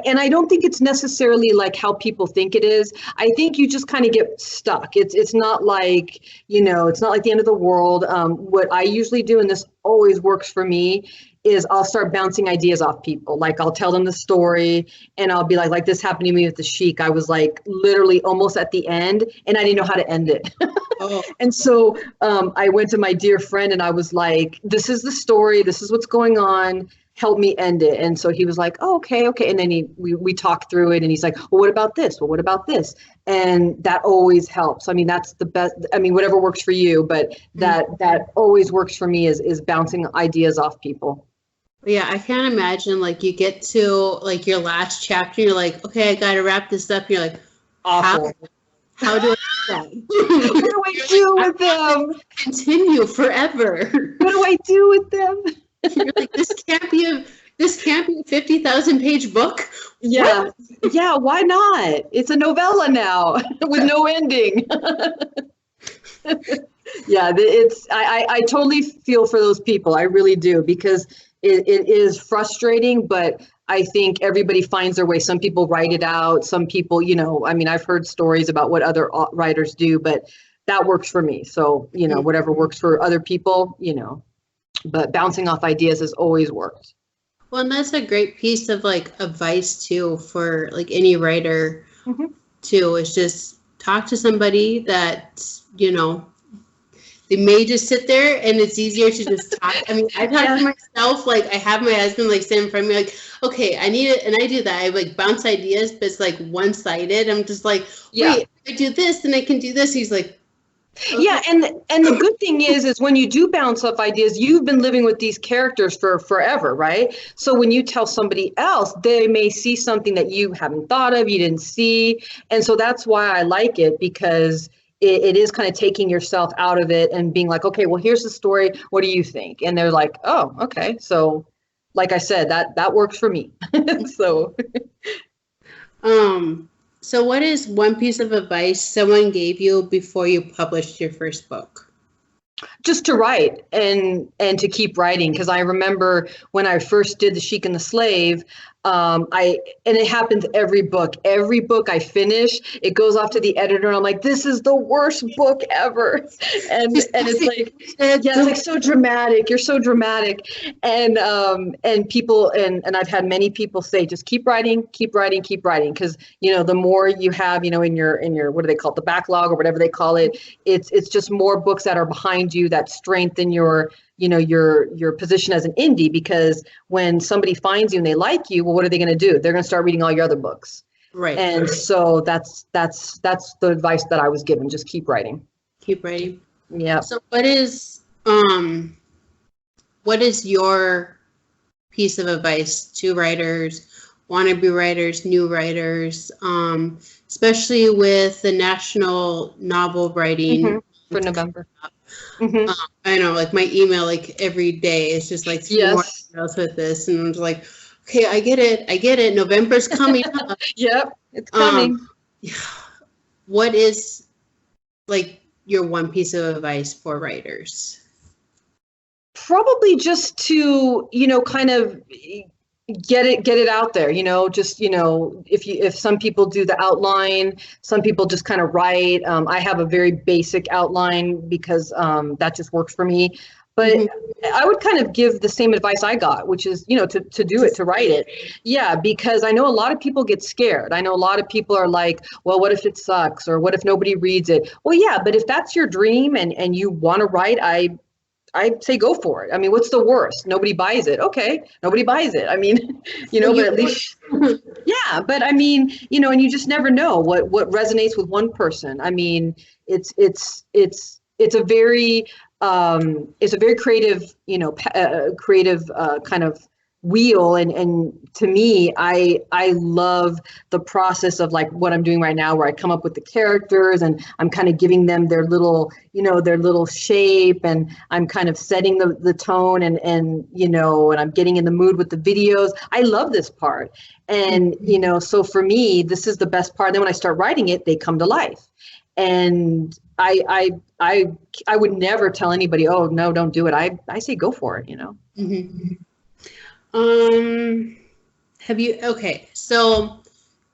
Speaker 1: And I don't think it's necessarily like how people think it is. I think you just kind of get stuck. It's not like, you know, it's not like the end of the world. What I usually do, and this always works for me, is I'll start bouncing ideas off people. Like I'll tell them the story, and I'll be like this happened to me with the Sheik. I was like literally almost at the end, and I didn't know how to end it.
Speaker 2: Oh.
Speaker 1: And so I went to my dear friend, and I was like, this is the story. This is what's going on. Help me end it. And so he was like, oh, okay. And then we talked through it, and he's like, well, what about this? Well, what about this? And that always helps. I mean, that's the best. I mean, whatever works for you, but that always works for me is bouncing ideas off people.
Speaker 2: Yeah, I can't imagine like you get to like your last chapter, you're like, okay, I got to wrap this up. You're like,
Speaker 1: awful.
Speaker 2: How do I do that?
Speaker 1: What do I do with them?
Speaker 2: Continue forever.
Speaker 1: What do I do with them?
Speaker 2: You're like, this can't be a 50,000 page book.
Speaker 1: Yeah. What? Yeah. Why not? It's a novella now with no ending. Yeah. I totally feel for those people. I really do, because it is frustrating, but I think everybody finds their way. Some people write it out. Some people, you know, I mean, I've heard stories about what other writers do, but that works for me. So, you know, whatever works for other people, you know. But bouncing off ideas has always worked.
Speaker 2: Well, and that's a great piece of like advice too for like any writer too, is just talk to somebody that, you know, they may just sit there and it's easier to just talk. I mean, I talk to myself, like I have my husband like stand in front of me like, okay, I need it. And I do that. I like bounce ideas, but it's like one-sided. I'm just like, wait, if I do this, then I can do this. He's like, okay.
Speaker 1: Yeah, and the good thing is when you do bounce off ideas, you've been living with these characters for forever, right? So when you tell somebody else, they may see something that you haven't thought of, you didn't see. And so that's why I like it, because it is kind of taking yourself out of it and being like, okay, well, here's the story. What do you think? And they're like, oh, okay. So like I said, that works for me. So.
Speaker 2: So what is one piece of advice someone gave you before you published your first book?
Speaker 1: Just to write and to keep writing. Because I remember when I first did The Sheik and the Slave, and it happens every book I finish, it goes off to the editor, and I'm like, this is the worst book ever. And it's like, yeah, it's like so dramatic. You're so dramatic. And people, and I've had many people say, just keep writing. Because, you know, the more you have, you know, in your, what do they call it? The backlog or whatever they call it. It's just more books that are behind you that strengthen your, you know, your position as an indie, because when somebody finds you and they like you, well, what are they going to do? They're going to start reading all your other books.
Speaker 2: Right.
Speaker 1: And so that's the advice that I was given. Just keep writing.
Speaker 2: Keep writing.
Speaker 1: Yeah.
Speaker 2: So what is your piece of advice to writers, wannabe writers, new writers, especially with the National Novel Writing
Speaker 1: For November.
Speaker 2: I know, like my email, like every day is just like 3 more emails with this, and I'm just like, okay, I get it. November's coming up.
Speaker 1: Yep, it's coming.
Speaker 2: What is like your one piece of advice for writers?
Speaker 1: Probably just to, kind of get it out there, just, if some people do the outline, some people just kind of write. I have a very basic outline because that just works for me. But I would kind of give the same advice I got, which is, to write it. Yeah, because I know a lot of people get scared. I know a lot of people are like, well, what if it sucks? Or what if nobody reads it? Well, yeah, but if that's your dream and you want to write, I'd say go for it. I mean, what's the worst? Nobody buys it. Okay, nobody buys it. I mean, but at least, yeah. But I mean, and you just never know what resonates with one person. I mean, it's a very creative, creative kind of wheel, and to me, I love the process of like what I'm doing right now, where I come up with the characters and I'm kind of giving them their little shape, and I'm kind of setting the tone, and I'm getting in the mood with the videos. I love this part, and so for me, this is the best part. Then when I start writing it, they come to life. And I would never tell anybody, oh no, don't do it. I say go for it,
Speaker 2: So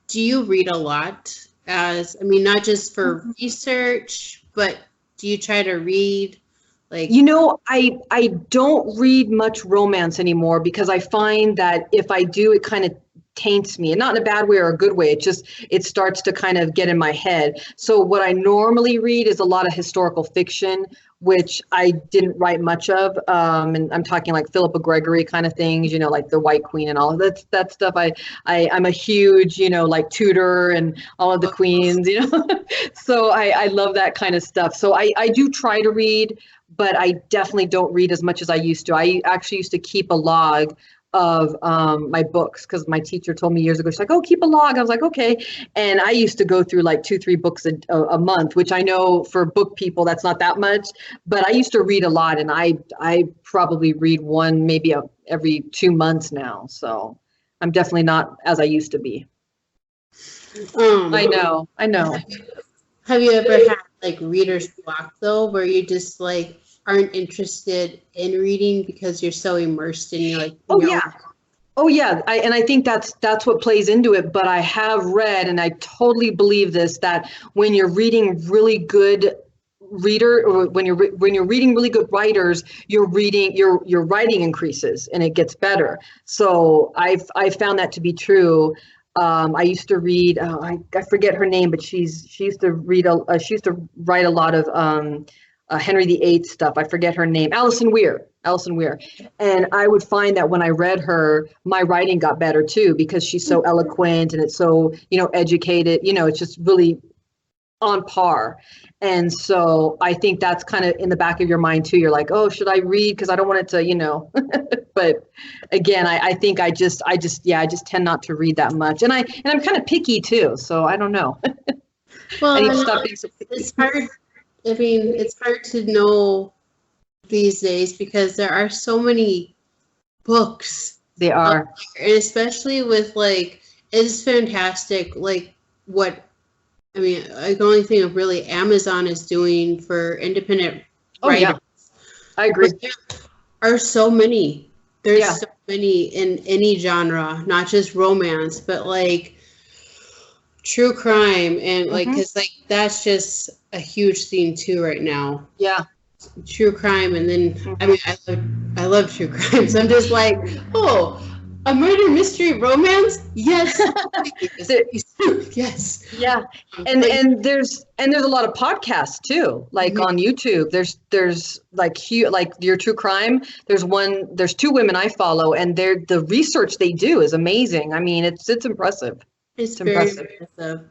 Speaker 2: do you read a lot, not just for research, but do you try to read like,
Speaker 1: I don't read much romance anymore, because I find that if I do, it kind of taints me, and not in a bad way or a good way. It starts to kind of get in my head. So what I normally read is a lot of historical fiction, which I didn't write much of. And I'm talking like Philippa Gregory kind of things, like the White Queen and all of that stuff. I'm a huge, like Tudor and all of the queens, so I love that kind of stuff. So I do try to read, but I definitely don't read as much as I used to. I actually used to keep a log of my books, because my teacher told me years ago, she's like, oh, keep a log. I was like, okay. And I used to go through like 2-3 books a month, which I know for book people, that's not that much, but I used to read a lot, and I probably read one maybe every 2 months now. So I'm definitely not as I used to be. I know.
Speaker 2: Have you ever had like reader's block though, where you just like aren't interested in reading because you're so immersed in your
Speaker 1: yeah. I think that's what plays into it. But I have read, and I totally believe this, that when you're reading really good reader, or when you're reading really good writers, your writing increases and it gets better. So I've found that to be true. I used to read, I forget her name, but she used to write a lot of Henry VIII stuff. I forget her name. Alison Weir. And I would find that when I read her, my writing got better too, because she's so eloquent and it's so, educated, it's just really on par. And so I think that's kind of in the back of your mind too. You're like, oh, should I read? Because I don't want it to, but again, I think I just tend not to read that much. And I'm kind of picky too. So I don't know.
Speaker 2: Well, I need to stop being so picky. It's hard. I mean, it's hard to know these days because there are so many books.
Speaker 1: They are.
Speaker 2: And especially with like, it's fantastic. Like I can only think of really Amazon is doing for independent writers. Yeah.
Speaker 1: I agree.
Speaker 2: But there are so many. There's so many in any genre, not just romance, but like true crime and like, because like that's just a huge theme too right now.
Speaker 1: Yeah.
Speaker 2: True crime, and then I love true crime. So I'm just like, oh, a murder mystery romance? Yes. Yes.
Speaker 1: Yeah. And there's a lot of podcasts too, like on YouTube. There's like your true crime. There's 2 women I follow, and the research they do is amazing. I mean, it's impressive.
Speaker 2: It's very impressive.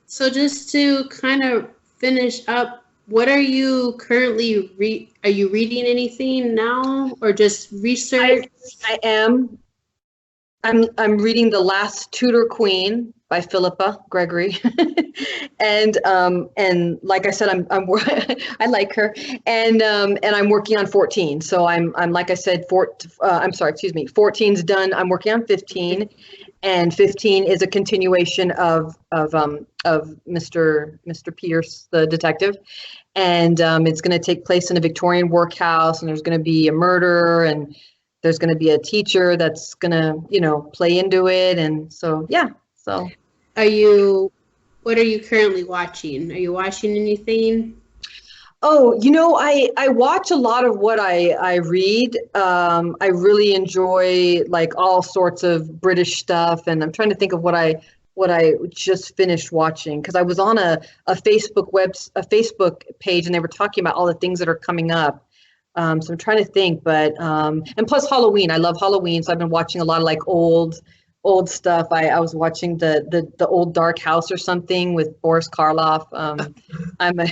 Speaker 2: So just to kind of finish up, what are you currently are you reading anything now or just research?
Speaker 1: I am. I'm reading The Last Tudor Queen by Philippa Gregory, and like I said, I'm I like her, and I'm working on 14. So I'm like I said, I'm sorry, excuse me, 14's done. I'm working on 15, and 15 is a continuation of Mr. Pierce, the detective, and it's going to take place in a Victorian workhouse, and there's going to be a murder, and there's going to be a teacher that's going to, play into it. And so, yeah. So
Speaker 2: what are you currently watching? Are you watching anything?
Speaker 1: Oh, I watch a lot of what I read. I really enjoy like all sorts of British stuff. And I'm trying to think of what I just finished watching, because I was on a Facebook page, and they were talking about all the things that are coming up. So I'm trying to think, but and plus Halloween. I love Halloween, so I've been watching a lot of like old stuff. I was watching the old Dark House or something with Boris Karloff. I'm a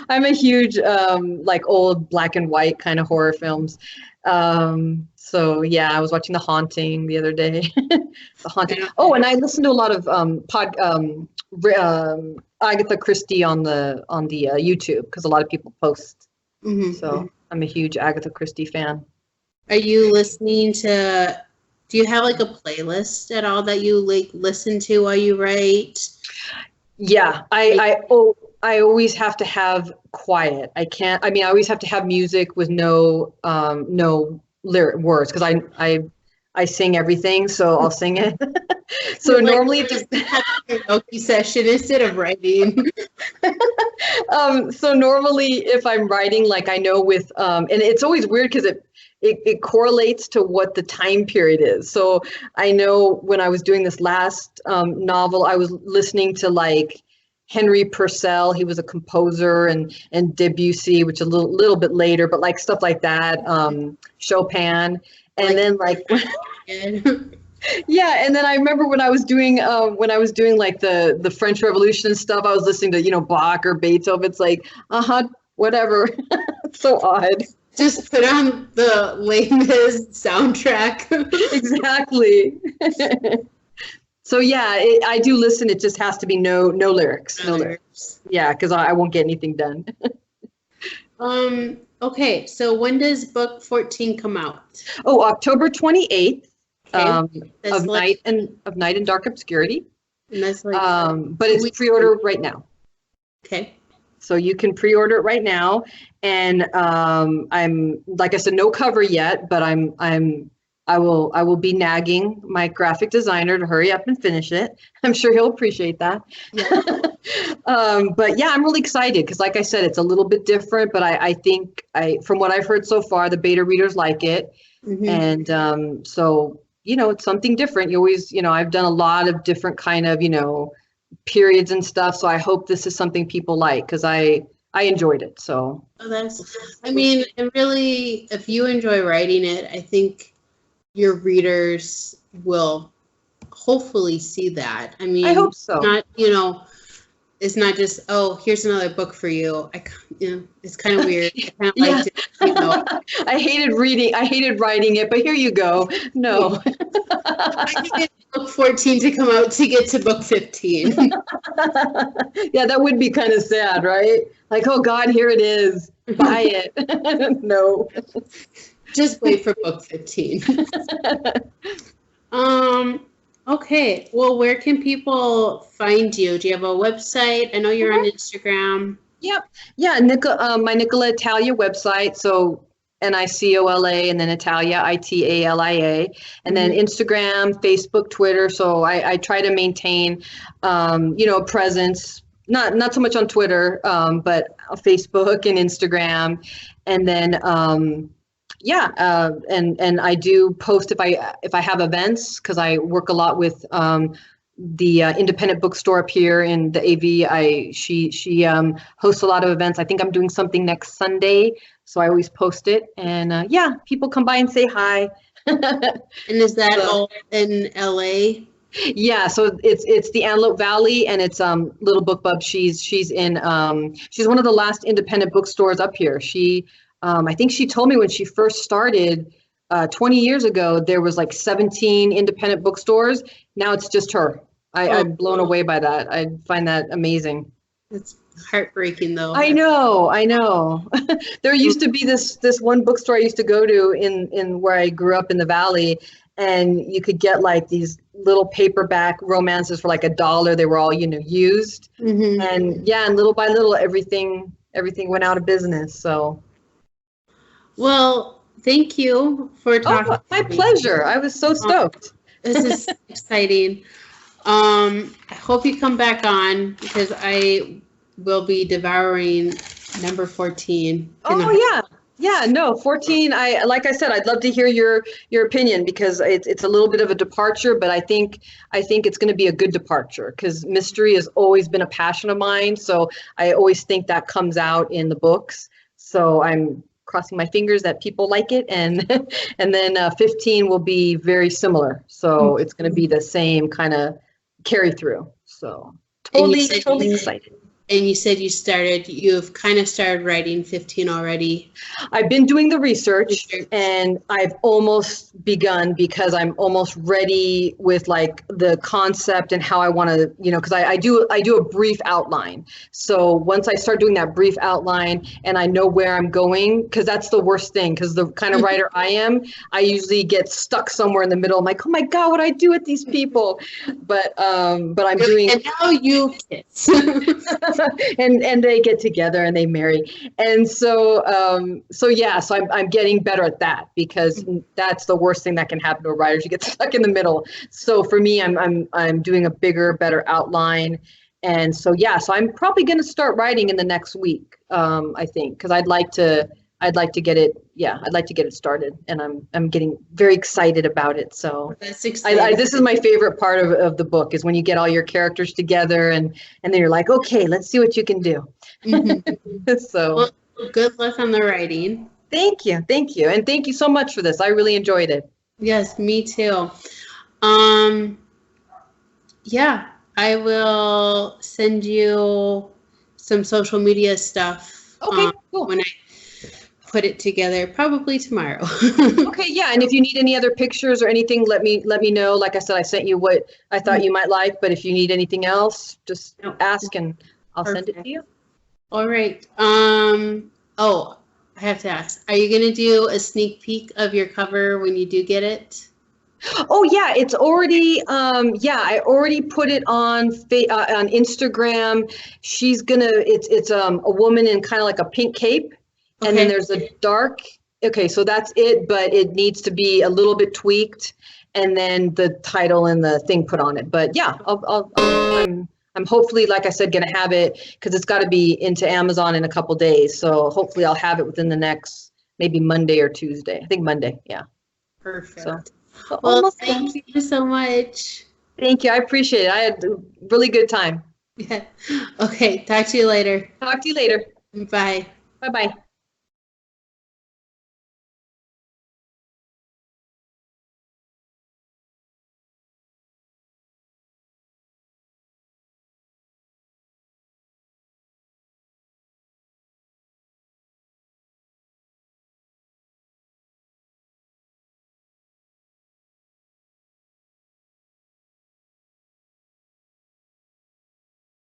Speaker 1: I'm a huge like old black and white kind of horror films. So yeah, I was watching The Haunting the other day. The Haunting. Oh, and I listened to a lot of Agatha Christie on the YouTube, because a lot of people post.
Speaker 2: Mm-hmm.
Speaker 1: So I'm a huge Agatha Christie fan.
Speaker 2: Are you listening to, do you have like a playlist at all that you like listen to while you write?
Speaker 1: Yeah, I always have to have quiet. I always have to have music with no lyric words, because I sing everything, so I'll sing it. So normally just
Speaker 2: have a karaoke session instead of writing.
Speaker 1: So normally if I'm writing, like I know with and it's always weird because it correlates to what the time period is. So I know when I was doing this last novel, I was listening to like Henry Purcell. He was a composer, and Debussy, which is a little bit later, but like stuff like that. Chopin, and like, then like yeah, and then I remember when I was doing like the French Revolution and stuff, I was listening to Bach or Beethoven. It's like whatever. It's so odd.
Speaker 2: Just put on the Les Mis soundtrack.
Speaker 1: Exactly. So yeah, I do listen. It just has to be no lyrics. No lyrics. Yeah, because I won't get anything done.
Speaker 2: Okay, so when does book 14 come out?
Speaker 1: Oh, October 28th.
Speaker 2: Okay.
Speaker 1: Of Night and Dark Obscurity.
Speaker 2: And that's like
Speaker 1: but it's pre-order right now.
Speaker 2: Okay.
Speaker 1: So you can pre-order it right now, and I'm, like I said, no cover yet, but I will be nagging my graphic designer to hurry up and finish it. I'm sure he'll appreciate that. Yeah. But yeah, I'm really excited because, like I said, it's a little bit different, but I think from what I've heard so far, the beta readers like it. Mm-hmm. And so, it's something different. You always, I've done a lot of different kind of, periods and stuff. So I hope this is something people like, because I enjoyed it. So.
Speaker 2: And really, if you enjoy writing it, I think your readers will hopefully see that. I mean,
Speaker 1: I hope so.
Speaker 2: It's not just, oh, here's another book for you. It's kind of weird. I kind of liked it.
Speaker 1: I hated writing it, but here you go. No.
Speaker 2: I needed book 14 to come out to get to book 15.
Speaker 1: Yeah, that would be kind of sad, right? Like, oh God, here it is. Buy it. No.
Speaker 2: Just wait for book 15. Okay. Well, where can people find you? Do you have a website? I know you're on Instagram.
Speaker 1: Yep. Yeah. My Nicola Italia website. So Nicola and then Italia, Italia, and then Instagram, Facebook, Twitter. So I try to maintain, presence. Not so much on Twitter, but Facebook and Instagram, and then. And I do post if I have events, because I work a lot with the independent bookstore up here in the AV. She hosts a lot of events. I think I'm doing something next Sunday, so I always post it. And people come by and say hi.
Speaker 2: And is that all in LA?
Speaker 1: Yeah, so it's the Antelope Valley, and it's Little Book Bub. She's in she's one of the last independent bookstores up here. She I think she told me when she first started 20 years ago there was like 17 independent bookstores. Now it's just her. I'm blown away by that. I find that amazing.
Speaker 2: It's heartbreaking though.
Speaker 1: I know. There used to be this one bookstore I used to go to in where I grew up in the valley, and you could get like these little paperback romances for like $1. They were all, used.
Speaker 2: Mm-hmm.
Speaker 1: And little by little everything went out of business. So
Speaker 2: well, thank you for talking.
Speaker 1: Oh, my pleasure. I was so stoked.
Speaker 2: This is exciting. I hope you come back on because I will be devouring number 14.
Speaker 1: Oh yeah, no, 14. Like I said, I'd love to hear your opinion because it's a little bit of a departure, but I think it's going to be a good departure because mystery has always been a passion of mine. So I always think that comes out in the books. So I'm crossing my fingers that people like it, and then 15 will be very similar. So it's going to be the same kind of carry through. So totally excited.
Speaker 2: And you said you've kind of started writing 15 already.
Speaker 1: I've been doing the research and I've almost begun because I'm almost ready with like the concept and how I want to, because I do a brief outline. So once I start doing that brief outline and I know where I'm going, because that's the worst thing, because the kind of writer I am, I usually get stuck somewhere in the middle. I'm like, oh my God, what do I do with these people? But I'm doing.
Speaker 2: And now you kiss.
Speaker 1: and they get together and they marry, and so I'm getting better at that because that's the worst thing that can happen to a writer. You get stuck in the middle. So for me, I'm doing a bigger, better outline, and so I'm probably going to start writing in the next week. I think because I'd like to get it. Yeah, I'd like to get it started, and I'm getting very excited about it. So
Speaker 2: that's exciting.
Speaker 1: This is my favorite part of the book is when you get all your characters together, and then you're like, okay, let's see what you can do.
Speaker 2: Mm-hmm.
Speaker 1: So
Speaker 2: well, good luck on the writing.
Speaker 1: Thank you, and thank you so much for this. I really enjoyed it.
Speaker 2: Yes, me too. Yeah, I will send you some social media stuff.
Speaker 1: Okay, cool.
Speaker 2: When I put it together, probably tomorrow.
Speaker 1: Okay, yeah, and if you need any other pictures or anything, let me know. Like I said, I sent you what I thought you might like, but if you need anything else, just ask and I'll send it to you.
Speaker 2: All right. Oh, I have to ask, are you going to do a sneak peek of your cover when you do get it?
Speaker 1: Oh yeah, it's already I already put it on Instagram. She's gonna it's a woman in kind of like a pink cape. And then there's a dark, so that's it, but it needs to be a little bit tweaked, and then the title and the thing put on it. But yeah, I'm hopefully, like I said, going to have it because it's got to be into Amazon in a couple days. So hopefully I'll have it within the next maybe Monday or Tuesday. I think Monday. Yeah.
Speaker 2: Perfect.
Speaker 1: So
Speaker 2: well, thank you so much.
Speaker 1: Thank you. I appreciate it. I had a really good time.
Speaker 2: Yeah. Okay. Talk to you later.
Speaker 1: Talk to you later.
Speaker 2: Bye.
Speaker 1: Bye-bye.